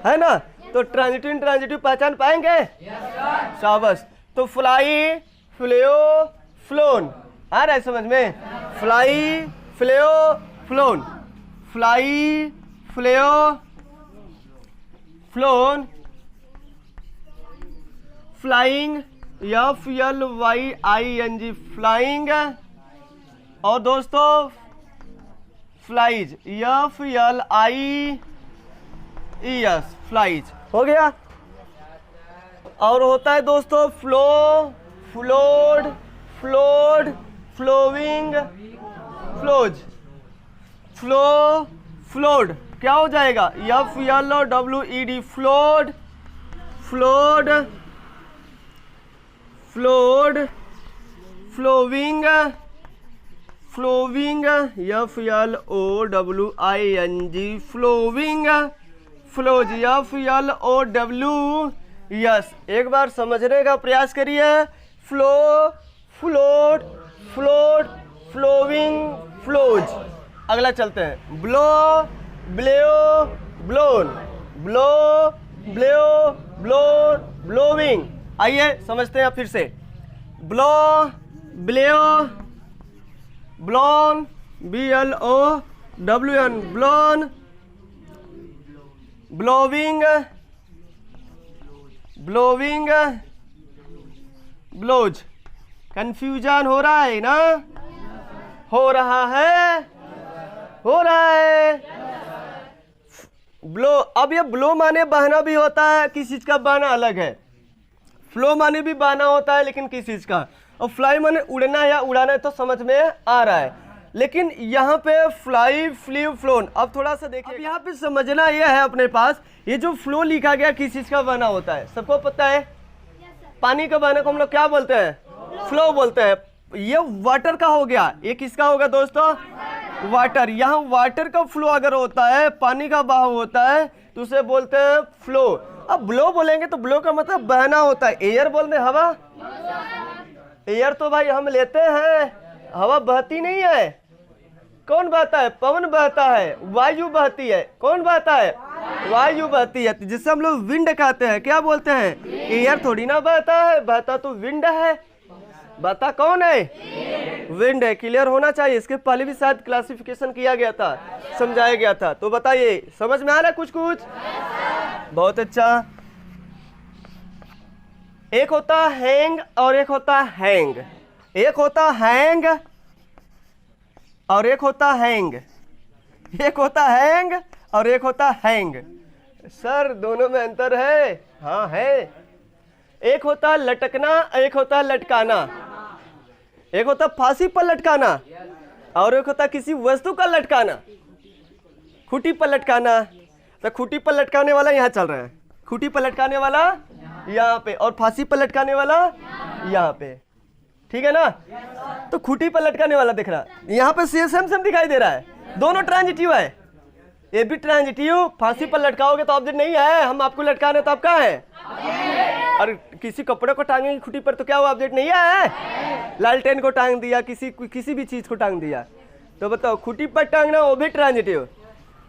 है ना। तो ट्रांजिटिव इंट्रांजिटिव पहचान पाएंगे? शाबाश। तो फ्लाई, फ्लेओ, फ्लोन आ रहा है समझ में? Fly, flew, flown. Fly, flew, flown. Flying, FLYING, flying. और दोस्तों फ्लाइज, FLIES, फ्लाइज हो गया। और होता है दोस्तों flow, flowed, flowed, flowing, flows. Flow, flowed क्या हो जाएगा? FLOWED, flowed, flowed, flowed, flowing, flowing, FLOWING, flowing, flows, FLOWES। एक बार समझने का प्रयास करिए। Flow, float, float, flowing, flows. अगला चलते हैं। Blow, blew, blown, blow, blew, blown, blowing. आइए समझते हैं फिर से। Blow, blew, blown, BLOWN, blown, blowing, blowing, blows. Confusion हो रहा है ना? हो रहा है? हो रहा है। ब्लो, अब ये ब्लो माने बहना भी होता है, किस चीज का बहना अलग है। फ्लो माने भी बहना होता है, लेकिन किस चीज का। और फ्लाई माने उड़ना या उड़ाना है, तो समझ में आ रहा है। लेकिन यहाँ पे फ्लाई, फ्लीव, फ्लोन। अब थोड़ा सा देखिए, अब यहाँ पे समझना यह है अपने पास, ये जो फ्लो लिखा गया किस चीज का बहना होता है, सबको पता है? पानी का बहना को हम लोग क्या बोलते हैं? फ्लो बोलते हैं। ये वाटर का हो गया, ये किसका होगा दोस्तों? वाटर। यहाँ वाटर का फ्लो अगर होता है, पानी का बहाव होता है, तो उसे बोलते हैं फ्लो। अब ब्लो बोलेंगे तो ब्लो का मतलब बहना होता है। एयर बोलते हैं हवा। एयर तो भाई हम लेते हैं, हवा बहती नहीं है। कौन बहता है? पवन बहता है, वायु बहती है। कौन बहता है? वायु बहती है, जिससे हम लोग विंड कहते हैं। क्या बोलते हैं? एयर थोड़ी ना बहता है, बहता तो विंड है। बहता कौन है? विंड है। क्लियर होना चाहिए। इसके पहले भी शायद क्लासिफिकेशन किया गया था, समझाया गया था। तो बताइए समझ में आ रहा है कुछ कुछ? बहुत अच्छा। एक होता हैंग और एक होता हैंग। एक होता हैंग और एक होता हैंग। एक होता हैंग और एक होता हैंग। सर दोनों में अंतर है? हाँ है। एक होता लटकना, एक होता लटकाना। एक होता फांसी पर लटकाना और एक होता किसी वस्तु का लटकाना। खूंटी पर लटकाना। तो खूंटी पर लटकाने वाला यहाँ चल रहा है, खूंटी पर लटकाने वाला यहाँ पे, और फांसी पर लटकाने वाला यहाँ पे। ठीक है ना? तो खूंटी पर लटकाने वाला दिख रहा है यहाँ पे, सेम सेम दिखाई दे रहा है। दोनों ट्रांजिटिव है। ये भी ट्रांजिटिव। फांसी पर लटकाओगे तो ऑब्जेक्ट नहीं है, हम आपको लटका रहे तो आप कहाँ है? और किसी कपड़े को टांगेंगे खूंटी पर तो क्या हुआ? ऑब्जेक्ट नहीं है। लालटेन को टांग दिया, किसी भी चीज को टांग दिया, तो बताओ खूंटी पर टांगना वो भी ट्रांजिटिव।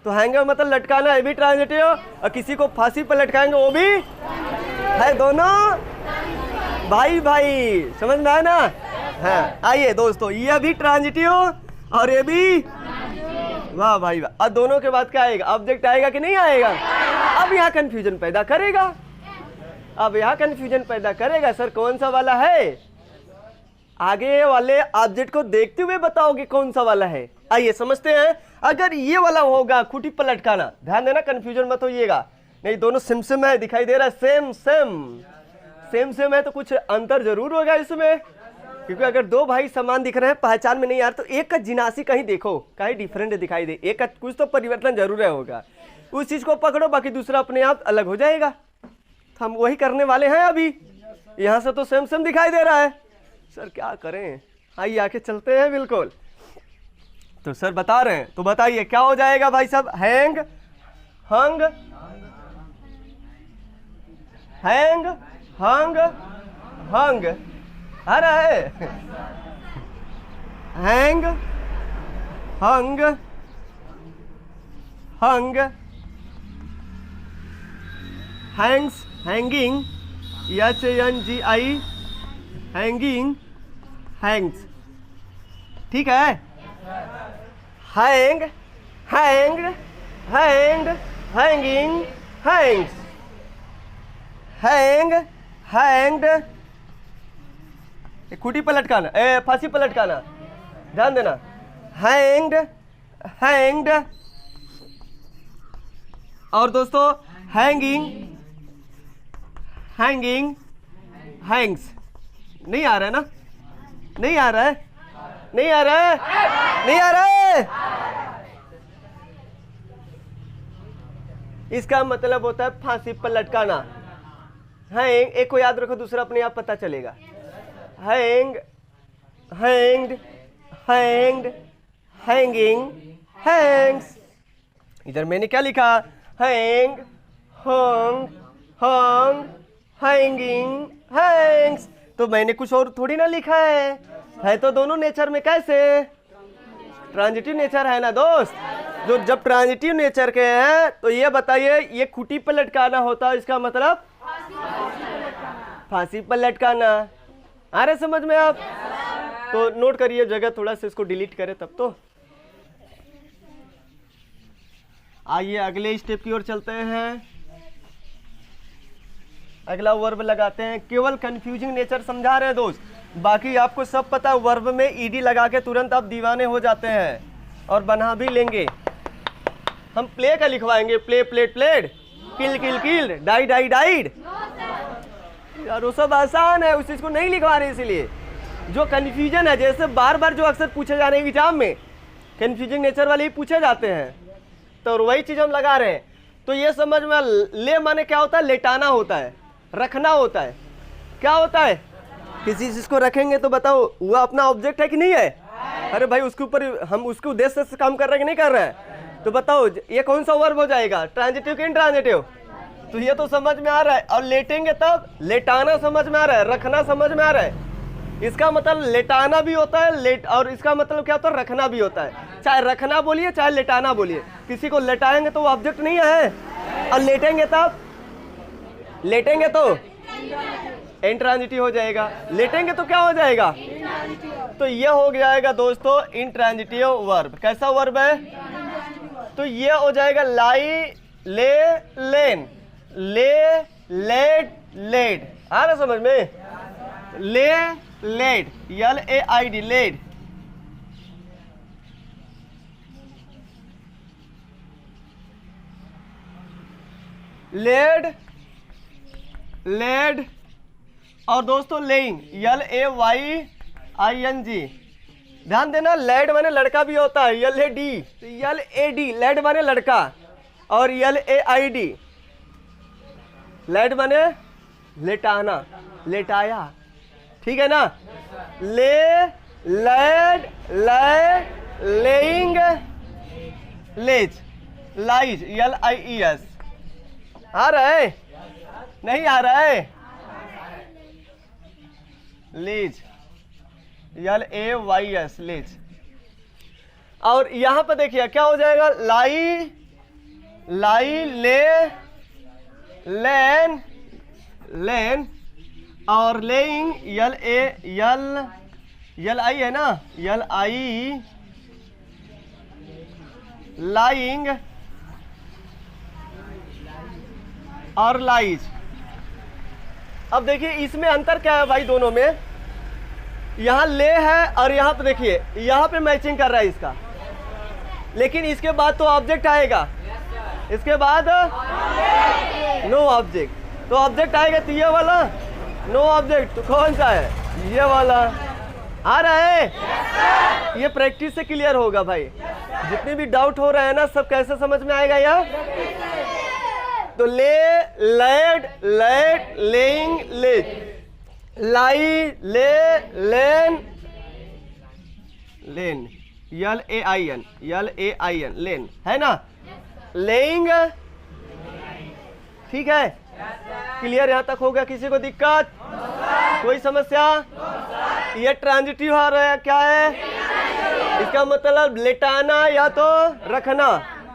तो हैंगर मतलब लटकाना, है भी ट्रांजिटिव, और किसी को फांसी पर लटकाएंगे वो भी है, दोनों भाई भाई, समझ में आया ना? हाँ, आइए दोस्तों, ये भी ट्रांजिटिव और ये भी, वाह भाई वाह। अब दोनों के बाद क्या आएगा? ऑब्जेक्ट आएगा कि नहीं आएगा? अब यहाँ कंफ्यूजन पैदा करेगा, अब यहाँ कंफ्यूजन पैदा करेगा। सर कौन सा वाला है? आगे वाले ऑब्जेक्ट को देखते हुए बताओगे कौन सा वाला है। आइए समझते हैं। अगर ये वाला होगा खूंटी पर लटकाना, ध्यान देना, कंफ्यूजन मत होइएगा, नहीं दोनों सेम सेम है, दिखाई दे रहा है, सेम सेम सेम सेम है, तो कुछ अंतर जरूर होगा इसमें, क्योंकि अगर दो भाई समान दिख रहे हैं, पहचान में नहीं आ रहा, तो एक का जिनासी कहीं देखो, कहीं डिफरेंट दिखाई दे, एक का कुछ तो परिवर्तन जरूर होगा, उस चीज को पकड़ो, बाकी दूसरा अपने आप अलग हो जाएगा। तो हम वही करने वाले हैं अभी। यहाँ से तो सेम सेम दिखाई दे रहा है, सर क्या करें? आइए आके चलते हैं बिल्कुल। तो सर बता रहे हैं, तो बताइए क्या हो जाएगा भाई साहब? हैंग, हंग, हैंग, हंग, हंग, आ रहा है, hang, hung, hung, hangs, hanging, HANGI, hanging, hangs, ठीक है। Hang, hang, hang, hanging, hangs, hang, hanged, खूंटी पर लटकाना, फांसी पर लटकाना, ध्यान देना, हैंग्ड, हैंग्ड, और दोस्तों हैंगिंग, हैंगिंग, हैंग्स, नहीं आ रहा है ना? नहीं आ रहा है, नहीं आ रहा है, नहीं आ रहा है। इसका मतलब होता है फांसी पर लटकाना। हैंग, एक को याद रखो, दूसरा अपने आप पता चलेगा। Hang, hanged, hanged, hanging, Hanks. इधर मैंने क्या लिखा? हैंग, हंग, हंग, हैंगिंग, हैंग्स। तो मैंने कुछ और थोड़ी ना लिखा है तो दोनों नेचर में कैसे? ट्रांजिटिव नेचर है ना दोस्त। जो जब ट्रांजिटिव नेचर के हैं तो ये बताइए, ये खूंटी पर लटकाना होता है, इसका मतलब फांसी पर लटकाना। आ रहे समझ में आप? तो नोट करिए जगह, थोड़ा सा इसको डिलीट करें तब तो। आइए अगले स्टेप की ओर चलते हैं। अगला वर्ब लगाते हैं। केवल कंफ्यूजिंग नेचर समझा रहे हैं दोस्त, बाकी आपको सब पता है। वर्ब में ईडी लगा के तुरंत आप दीवाने हो जाते हैं और बना भी लेंगे। हम प्ले का लिखवाएंगे, प्ले प्लेट प्लेड, किल किल किल्ड, डाई डाई डाइड। यार वो सब आसान है, उस चीज को नहीं लिखवा रहे। इसीलिए जो कंफ्यूजन है, जैसे बार बार जो अक्सर पूछे जा रहे हैं एग्जाम में, कंफ्यूजिंग नेचर वाले ही पूछे जाते हैं, तो वही चीज हम लगा रहे हैं। तो ये समझ में, ले माने क्या होता है? लेटाना होता है, रखना होता है। क्या होता है? किसी चीज को रखेंगे तो बताओ वह अपना ऑब्जेक्ट है कि नहीं है? अरे भाई उसके ऊपर हम उसके उद्देश्य से काम कर रहे हैं कि नहीं कर रहे हैं? तो बताओ ये कौन सा वर्ब हो जाएगा? ट्रांजिटिव कि इनट्रांजिटिव? तो ये तो समझ में आ रहा है। और लेटेंगे तब, लेटाना समझ में आ रहा है, रखना समझ में आ रहा है। इसका मतलब लेटाना भी होता है, लेट, और इसका मतलब क्या होता है? रखना भी होता है। चाहे रखना बोलिए चाहे लेटाना बोलिए, किसी को लेटाएंगे तो वो ऑब्जेक्ट नहीं है, और लेटेंगे तब, लेटेंगे तो इंट्रांजिटिव हो जाएगा, लेटेंगे तो क्या हो जाएगा? तो ये हो जाएगा दोस्तों इंट्रांजिटिव वर्ब। कैसा वर्ब है? तो ये हो जाएगा लाई, ले, लेन, ले, लेड, लेड। आ रहा समझ में? Lay, laid, LAID, laid. Laid, laid, और दोस्तों लेइंग, LAYING। ध्यान देना, लेड माने लड़का भी होता है, LAD, लेड माने लड़का, और LAID, लेड माने लेटाना, लेटाया, ठीक है ना? ले, लेड, लेड, लेइंग, लेज, लाइज, LIES। आ रहा है? नहीं आ रहा है? लेज, LAYS, लेज। और यहां पर देखिए क्या हो जाएगा? लाई, लाई, ले, लेन, लेन, और लेइंग, यल ए, यल आई है ना, यल आई, लाइंग और लाइज। अब देखिए इसमें अंतर क्या है भाई दोनों में, यहाँ ले है और यहाँ पे देखिए यहाँ पे मैचिंग कर रहा है इसका, लेकिन इसके बाद तो ऑब्जेक्ट आएगा, इसके बाद नो ऑब्जेक्ट, तो ऑब्जेक्ट आएगा तो ये वाला, नो ऑब्जेक्ट तो कौन सा है, ये वाला। आ रहा है? ये प्रैक्टिस से क्लियर होगा भाई, जितने भी डाउट हो रहे हैं ना सब कैसे समझ में आएगा यार। तो ले, लेड, लेट, लेइंग, लेट, लाई, ले, लेन, लेन, यल A I N, L A I N, लेन है ना, लेइंग, ठीक है, क्लियर यहाँ तक हो गया? किसी को दिक्कत, कोई समस्या? ये ट्रांजिटिव आ रहा है, क्या है इसका मतलब, लेटाना या तो रखना,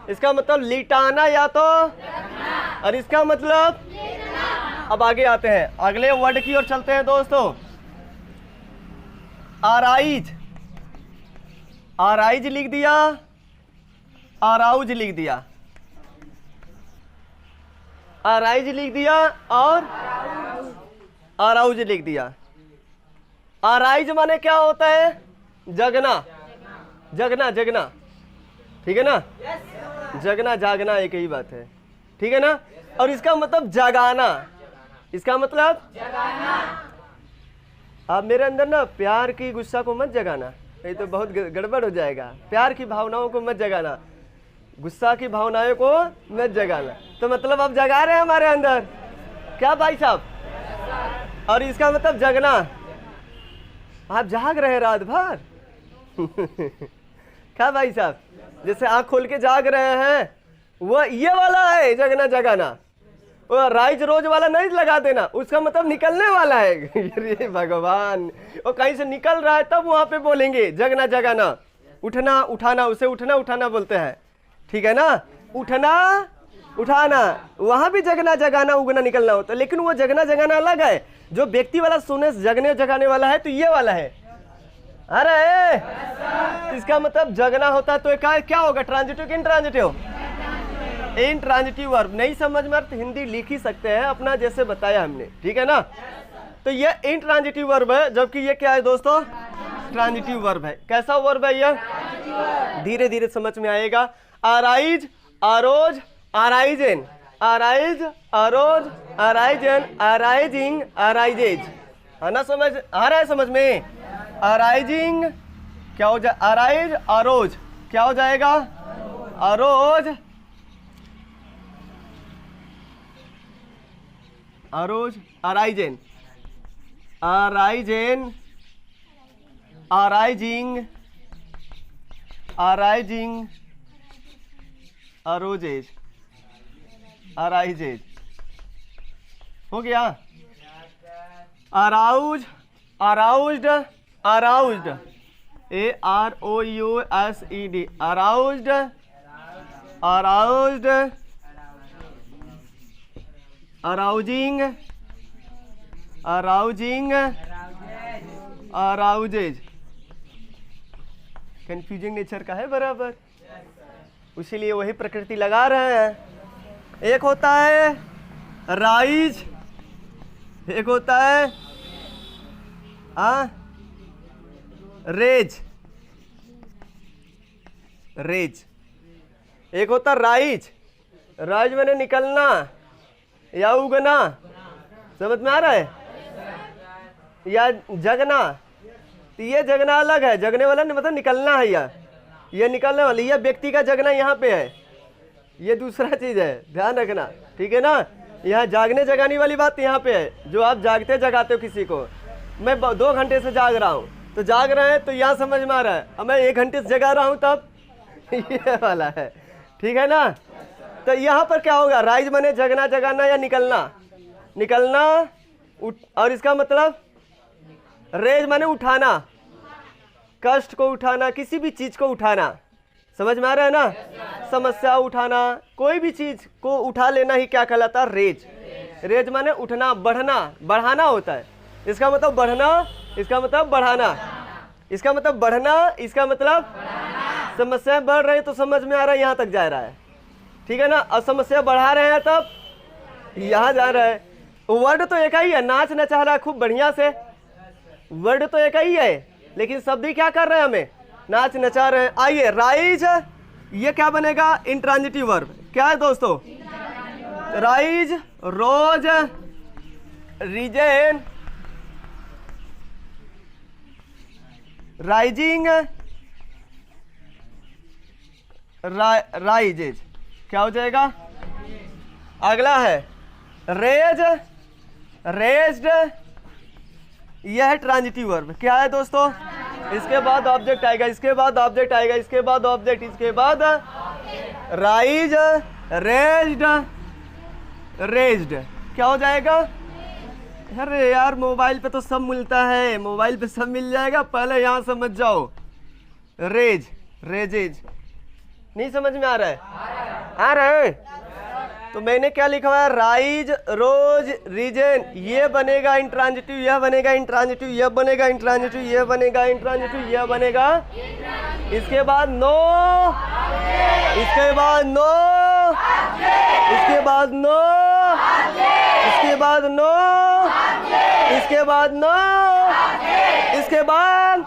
इसका मतलब लिटाना या तो, और इसका मतलब, अब आगे आते हैं, अगले वर्ड की ओर चलते हैं दोस्तों। आराइज, आराइज लिख दिया, आराउज लिख दिया, आराइज लिख दिया और आराउज लिख दिया। आराइज माने क्या होता है, जगना, जगना, जगना, ठीक है ना, जगना जागना एक ही बात है, ठीक है ना। और इसका मतलब जगाना, इसका मतलब जगाना। आप मेरे अंदर ना प्यार की गुस्सा को मत जगाना, नहीं तो बहुत गड़बड़ हो जाएगा। प्यार की भावनाओं को मत जगाना, गुस्सा की भावनाओं को मत जगाना। तो मतलब आप जगा रहे हैं हमारे अंदर, क्या भाई साहब? और इसका मतलब जगना, आप जाग रहे हैं रात भर क्या भाई साहब? जैसे आँख खोल के जाग रहे हैं, वो ये वाला है जगना जगाना। वो राइज रोज वाला नहीं लगा देना, उसका मतलब निकलने वाला है ये भगवान, वो कहीं से निकल रहा है तब वहां पे बोलेंगे जगना जगाना। उठना उठाना, उसे उठना उठाना बोलते हैं, ठीक है ना। उठना उठाना, वहां भी जगना जगाना उगना निकलना होता है, लेकिन वो जगना जगाना अलग है। जो व्यक्ति वाला सुने जगने जगाने वाला है तो ये वाला है। अरे इसका मतलब जगना होता तो क्या होगा, ट्रांजिटिव कि इनट्रांजिटिव? Intransitive verb. नहीं समझ में तो हिंदी लिख ही सकते हैं अपना, जैसे बताया हमने, ठीक है ना। तो ये इनट्रांजिटिव वर्ब है, जबकि ये क्या है दोस्तों, ट्रांजिटिव वर्ब है। कैसा वर्ब है ये, धीरे धीरे समझ में आएगा। Arise, arose, arisen, arise, arose, arisen, arising, arises, है ना? समझ आ रहा है समझ में? अराइजिंग क्या हो जाए, अराइज, अरोज क्या हो जाएगा, arose, arose, arisen, arisen, arising, arising, aroses, arises, हो गया। Arouse, aroused, aroused, AROUSED, aroused, aroused, arousing, arousing, arouses. Confusing nature का है बराबर, इसीलिए वही प्रकृति लगा रहे हैं। एक होता है राइज, एक होता है रेज, रेज, एक होता राइज। राइज मैंने निकलना या उगना, समझ में आ रहा है? या जगना, तो ये जगना अलग है, जगने वाला मतलब निकलना है, या ये निकलने वाली, ये व्यक्ति का जगना यहाँ पे है, ये दूसरा चीज है, ध्यान रखना, ठीक है ना। यहाँ जागने जगाने वाली बात यहाँ पे है, जो आप जागते जगाते हो किसी को। मैं 2 घंटे से जाग रहा हूँ, तो जाग रहे हैं तो यहाँ समझ में आ रहा है, अब मैं 1 घंटे से जगा रहा हूँ तब ये वाला है, ठीक है ना। तो यहाँ पर क्या होगा, राइज माने जगना जगाना या निकलना, निकलना, और इसका मतलब रेज माने उठाना, कष्ट को उठाना, किसी भी चीज को उठाना, समझ में आ रहा है ना। समस्या उठाना, कोई भी चीज को उठा लेना ही क्या कहलाता है, रेज। रेज माने उठना, बढ़ना, बढ़ाना होता है। इसका मतलब बढ़ना, इसका मतलब बढ़ाना, इसका मतलब बढ़ना, इसका मतलब समस्याएं बढ़ रही तो समझ में आ रहा है यहाँ तक जा रहा है, ठीक है ना। और समस्या बढ़ा रहे हैं तब यहाँ जा रहा है। वर्ड तो एक ही है, नाच नचा रहा है खूब बढ़िया से, वर्ड तो एक ही है, लेकिन शब्द ही क्या कर रहे हैं, हमें नाच नचा रहे हैं। आइए, राइज, ये क्या बनेगा, इंट्रांजिटिव वर्ब। क्या है दोस्तों, राइज, रोज, रीजन, राइजिंग, राइजेज, क्या हो जाएगा। अगला है रेज, रेज्ड, यह है ट्रांजिटिव वर्ब। क्या है दोस्तों, इसके बाद ऑब्जेक्ट आएगा, इसके बाद ऑब्जेक्ट आएगा, इसके बाद ऑब्जेक्ट, इसके बाद राइज, रेज्ड, रेज्ड, क्या हो जाएगा। अरे यार मोबाइल पे तो सब मिलता है, मोबाइल पे सब मिल जाएगा, पहले यहाँ समझ जाओ। रेज, रेजेज, नहीं समझ में आ रहा है, आ रहा है। तो मैंने क्या लिखा हुआ है, राइज, रोज, रीजन, ये बनेगा इंट्रांजिटिव, यह बनेगा इंट्रांजिटिव, यह बनेगा इंट्रांजिटिव, यह बनेगा इंट्रांजिटिव, यह बनेगा। इसके बाद नो, इसके बाद नो, इसके बाद नो, इसके बाद नो, इसके बाद नो, इसके बाद,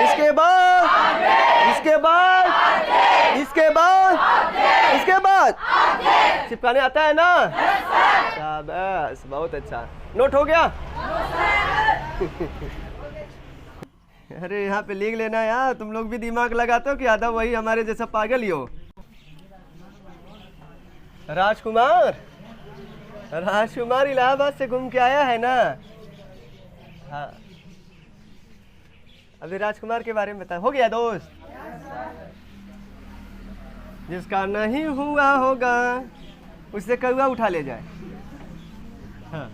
इसके बाद, इसके बाद, इसके बाद, इसके बाद चिपकाने आता है ना। शाबाश, बहुत अच्छा, नोट हो गया। अरे यहाँ पे लिख लेना यार, तुम लोग भी दिमाग लगाते हो कि आधा वही हमारे जैसा पागल ही हो। राजकुमार, राजकुमार इलाहाबाद से घूम के आया है ना। हाँ, अभी राजकुमार के बारे में बता, हो गया दोस्त। जिसका नहीं हुआ होगा उससे कौआ उठा ले जाए। हाँ।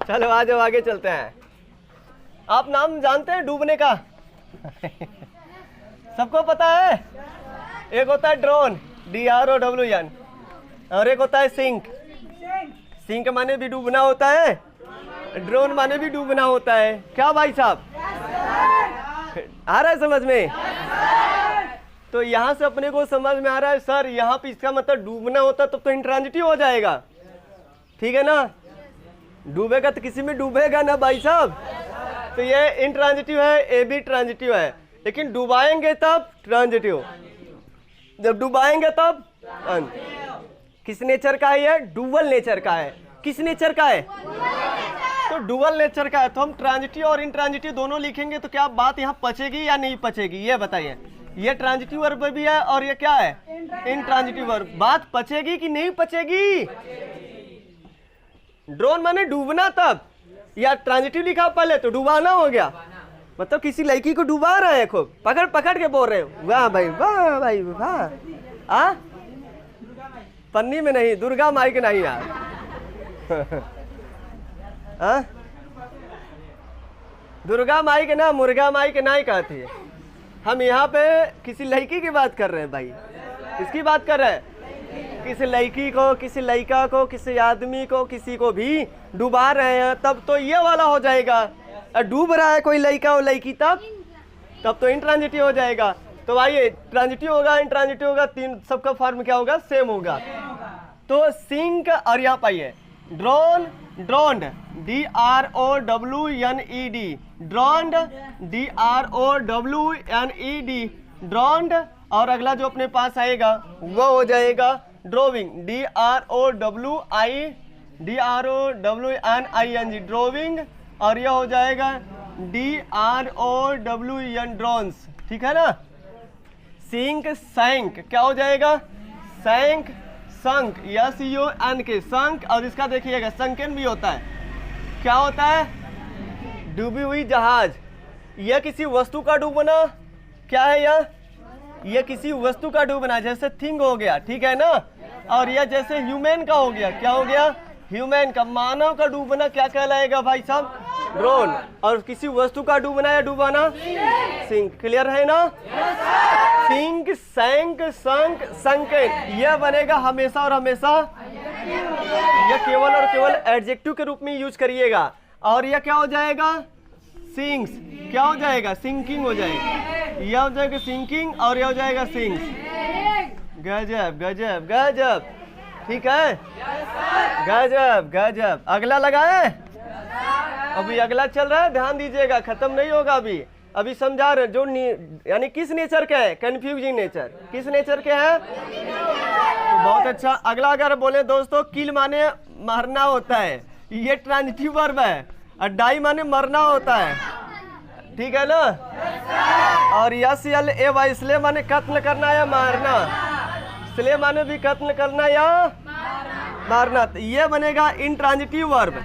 चलो आ जाओ, आगे चलते हैं। आप नाम जानते हैं डूबने का? सबको पता है। एक होता है ड्रोन, DROWN, और एक होता है सिंक। सिंक माने भी डूबना होता है, ड्रोन माने भी डूबना होता है। क्या भाई साहब, आ रहा है समझ में? तो यहाँ से अपने को समझ में आ रहा है सर, यहाँ पे इसका मतलब डूबना होता तो इंट्रांजिटिव हो जाएगा, ठीक है ना। डूबेगा तो किसी में डूबेगा ना भाई साहब। तो ये इंट्रांजिटिव है, ये भी ट्रांजिटिव है, लेकिन डुबाएंगे तब ट्रांजिटिव, जब डुबाएंगे तब। किस नेचर का है ये? डुअल नेचर का है। किस नेचर का है? तो डुअल नेचर का है। तो हम ट्रांजिटिव और इंट्रांजिटिव दोनों लिखेंगे तो क्या बात यहाँ पचेगी या नहीं पचेगी, ये बताइए। ये ट्रांजिटिव वर्ब भी है और ये क्या है, इंट्रांजिटिव वर्ब। बात पचेगी कि नहीं पचेगी? ड्रोन माने डूबना तब, या ट्रांजिटिव लिखा पहले तो डुबाना हो गया, मतलब किसी लड़की को डुबा रहे हैं, खूब पकड़ पकड़ के बोल रहे हो, वाह भाई वाह भाई वाह। आ पन्नी में नहीं, दुर्गा माई के नहीं यार। दुर्गा माई के ना, मुर्गा माई के नहीं कहती है। हम यहाँ पे किसी लड़की की बात कर रहे हैं भाई, किसकी बात कर रहे हैं? किसी लड़की को, किसी लड़का को, किसी आदमी को, किसी को भी डुबा रहे हैं, तब तो ये वाला हो जाएगा। डूब रहा है कोई लड़का और लड़की, तब तो इंट्रांजिटिव हो जाएगा। तो भाई ट्रांजिटिव होगा, इंट्रांजिटिव होगा, तीन सबका फॉर्म क्या होगा, सेम होगा। तो सिंक, और यहाँ पाइए ड्रोन, ड्रोन्ड, DROWNED, ड्रोन्ड, DROWNED, ड्रोन्ड। और अगला जो अपने पास आएगा वो हो जाएगा ड्रोविंग, DROWNING, ड्रोविंग। और यह हो जाएगा DROWN, ड्रोन्स, ठीक है ना। सिंक, सैंक, क्या हो जाएगा, सैंक, संक, SUNK, संक। और इसका देखिएगा संकन भी होता है। क्या होता है? डूबी हुई जहाज। यह किसी वस्तु का डूबना, क्या है यह? यह किसी वस्तु का डूबना, जैसे थिंग हो गया, ठीक है ना। और यह जैसे ह्यूमन का हो गया, क्या हो गया, ह्यूमन का, मानव का डूबना क्या कहलाएगा भाई साहब, ड्रोन। और किसी वस्तु का डूबना या डूबाना सिंक। क्लियर है ना? सिंक, सैंक, संक, संकेत, यह बनेगा हमेशा और हमेशा, यह केवल और केवल एडजेक्टिव के रूप में यूज करिएगा। और यह क्या हो जाएगा? सिंक्स। क्या हो जाएगा? सिंकिंग हो जाएगा। यह हो जाएगा सिंकिंग और यह हो जाएगा सिंक्स। गजब गजब गजब। ठीक है, गजब गजब। अगला लगाए? अभी अगला चल रहा है, ध्यान दीजिएगा, खत्म नहीं होगा अभी। अभी समझा रहे जो यानी किस नेचर के है? Confusing nature. किस नेचर के है? तो बहुत अच्छा। अगला अगर बोले दोस्तों, किल माने मारना होता है, ये ट्रांजिटिव वर्ब है। और डाई माने मरना होता है, ठीक है ना? और यस यल ए वाई, इसलिए माने कत्ल करना या मारना, इसलिए माने भी कत्ल करना या मारना। तो ये बनेगा इंट्रांजिटिव वर्ब।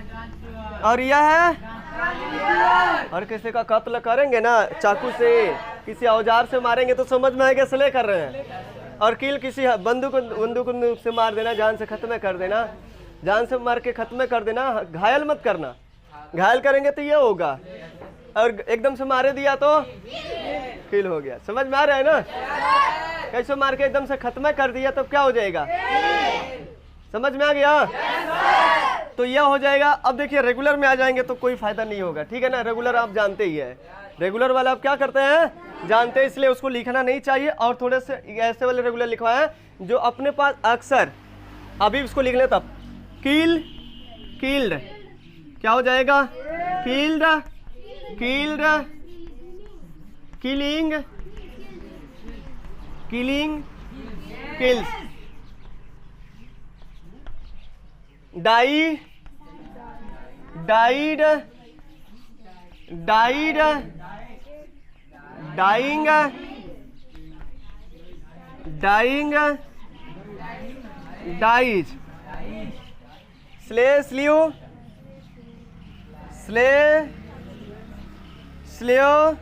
और यह है, और किसी का कत्ल करेंगे ना चाकू से, किसी औजार से मारेंगे तो समझ में आएगा इसलिए कर रहे हैं। और किल किसी बंदूक से मार देना, जान से खत्म कर देना, जान से मार के खत्म कर देना, घायल मत करना। घायल करेंगे तो ये होगा, और एकदम से मारे दिया तो किल हो गया। समझ में आ रहा है ना? कैसे मार के एकदम से खत्म कर दिया तो क्या हो जाएगा? समझ में आ गया? तो यह हो जाएगा। अब देखिए रेगुलर में आ जाएंगे तो कोई फायदा नहीं होगा, ठीक है ना? रेगुलर आप जानते ही है, रेगुलर वाला आप क्या करते हैं जानते हैं, इसलिए उसको लिखना नहीं चाहिए। और थोड़े से ऐसे वाले रेगुलर लिखवाए जो अपने पास अक्सर, अभी इसको लिख ले तब, किल, किल्ड, क्या हो जाएगा? Killed, killed, killing, killing, kills, die, died, died, dying, dying, dies, slay, slew, slay, slew,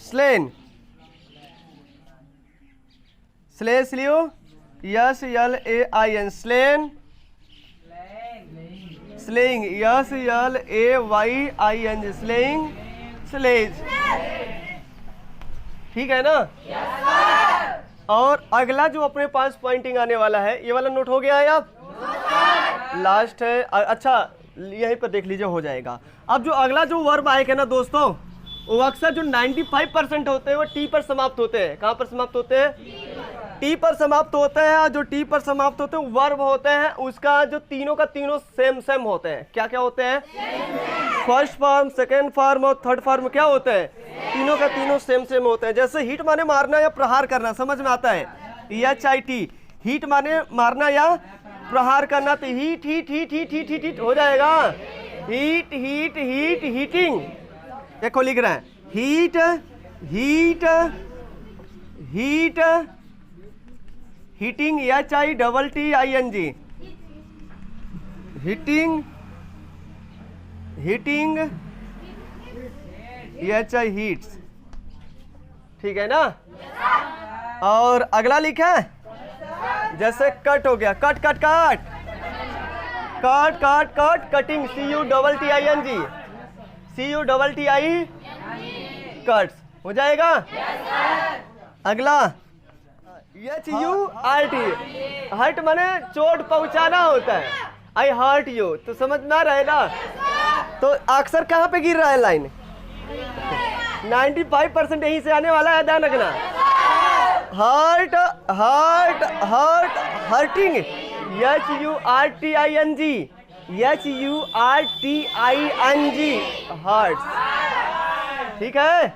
slain, slay, slew, S L A I N, slain, slaying, S L A Y I N G, slaying, slays. ठीक है ना? और अगला जो अपने पास Poynting आने वाला है, ये वाला नोट हो गया है आप? लास्ट है, अच्छा यहीं पर देख लीजिए, हो जाएगा। अब जो अगला जो वर्ब आएगा ना दोस्तों, वो अक्सर जो 95% होते हैं वो टी पर समाप्त होते हैं। कहाँ पर समाप्त होते हैं? टी पर समाप्त होते हैं। और जो टी पर समाप्त होते हैं वर्ब होते हैं, उसका जो तीनों का तीनों सेम सेम होते हैं। क्या क्या होते हैं? फर्स्ट फॉर्म, सेकेंड फॉर्म और थर्ड फॉर्म क्या होते हैं? तीनों का तीनों सेम सेम होते हैं। जैसे हिट माने मारना या प्रहार करना, समझ में आता है? HIT, हिट माने मारना या प्रहार करना, तो heat heat heat heat heat heat heat हो जाएगा। हीट हीट हीट हीटिंग, देखो लिख रहे हैं, heat heat heat heating, HITTING, heating, heating, HI heats. ठीक है ना? और अगला लिखा है, जैसे कट हो गया, cut cut cut, cut cut cut, cutting, CUTTING, CUTTI, cuts हो जाएगा। अगला HURT, हर्ट माने चोट पहुंचाना होता है, आई हर्ट यू, तो समझ में आ रहा है ना? तो अक्सर कहाँ पे गिर रहा है लाइन? 95% यहीं से आने वाला है, ध्यान रखना। Hurt hurt hurt, hurting, HURTING, HURTING, hurts. ठीक है?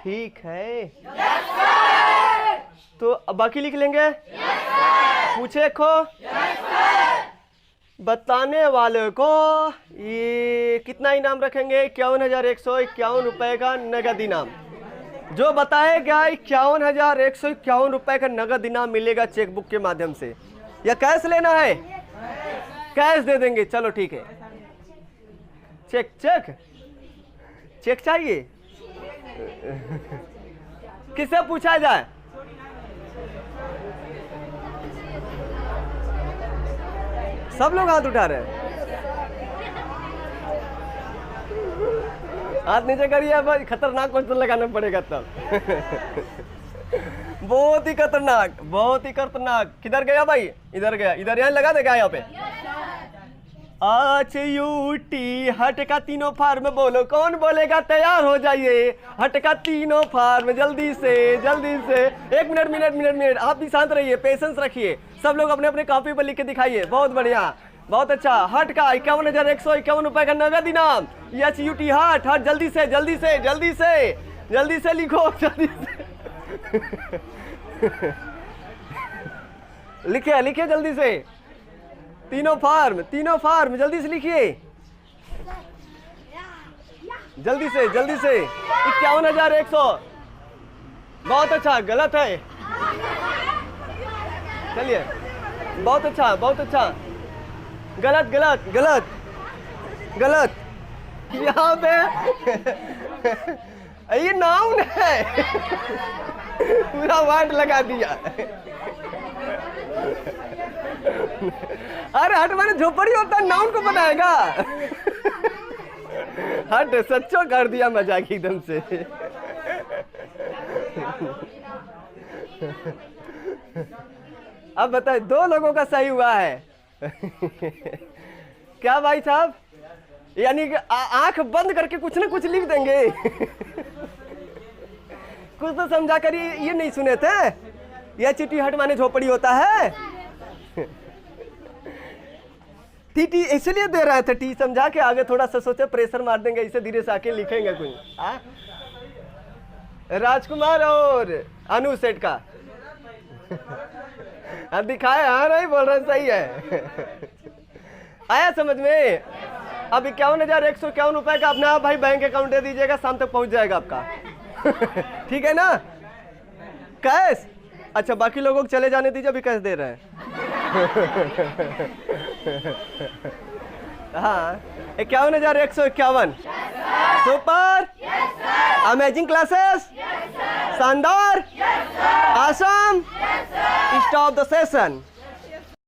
ठीक है। तो बाकी लिख लेंगे। पूछे खो, बताने वाले को ये कितना इनाम रखेंगे? 51,151 रुपए का नगद इनाम। जो बताएगा 51,151 रुपए का नगद इनाम मिलेगा चेकबुक के माध्यम से। या कैश लेना है? कैश दे देंगे, चलो ठीक है। चेक चेक चेक चाहिए? किससे पूछा जाए? सब लोग हाथ उठा रहे हैं। हाथ नीचे करिए भाई, खतरनाक क्वेश्चन लगाना पड़ेगा तब। बहुत ही खतरनाक, बहुत ही खतरनाक। किधर गया भाई? इधर गया, इधर यहाँ लगा देगा यहाँ पे। HUT हट का तीनों फार्म बोलो, कौन बोलेगा? तैयार हो जाइए। हट का तीनों फार्म, जल्दी से जल्दी से। एक मिनट मिनट मिनट मिनट, आप भी शांत रहिए, पेशेंस रखिए। सब लोग अपने अपने कॉपी पर लिख के दिखाइए। बहुत बढ़िया, बहुत अच्छा। हट का 51,151 रुपए का नगद इनाम। HUT हट, हट जल्दी से जल्दी से जल्दी से जल्दी से लिखो, जल्दी से। लिखिए लिखिए जल्दी से। तीनों फार्म जल्दी से लिखिए, जल्दी से जल्दी से। 51,100। बहुत अच्छा, गलत है। चलिए, बहुत अच्छा बहुत अच्छा। गलत गलत गलत गलत। यहाँ पे ये नाउन है। पूरा वर्ड लगा दिया। अरे हट मैंने झोपड़ी होता है, नाउन को बनाएगा। हट सच्चो कर दिया मजाक एकदम से। अब बताए, 2 लोगों का सही हुआ है। क्या भाई साहब? यानी कि आंख बंद करके कुछ ना कुछ लिख देंगे। कुछ तो समझा कर, ये नहीं सुने थे? यह चिट्ठी हट माने झोपड़ी होता है। टी इसलिए दे रहे थे, टी समझा के आगे थोड़ा सा सोचे, प्रेशर मार देंगे, इसे धीरे से आके लिखेंगे कोई। राजकुमार और अनु सेठ का दिखाए। हाँ नहीं बोल रहे, सही है। आया समझ में? अब 51,151 रुपए का अपना भाई बैंक अकाउंट दे दीजिएगा, शाम तक पहुंच जाएगा आपका। ठीक है ना? कैश? अच्छा, बाकी लोगों को चले जाने दीजिए, अभी कैश दे रहे हैं। हाँ, 51,151। सुपर, अमेजिंग क्लासेस, शानदार, आसम, स्टॉप द सेशन।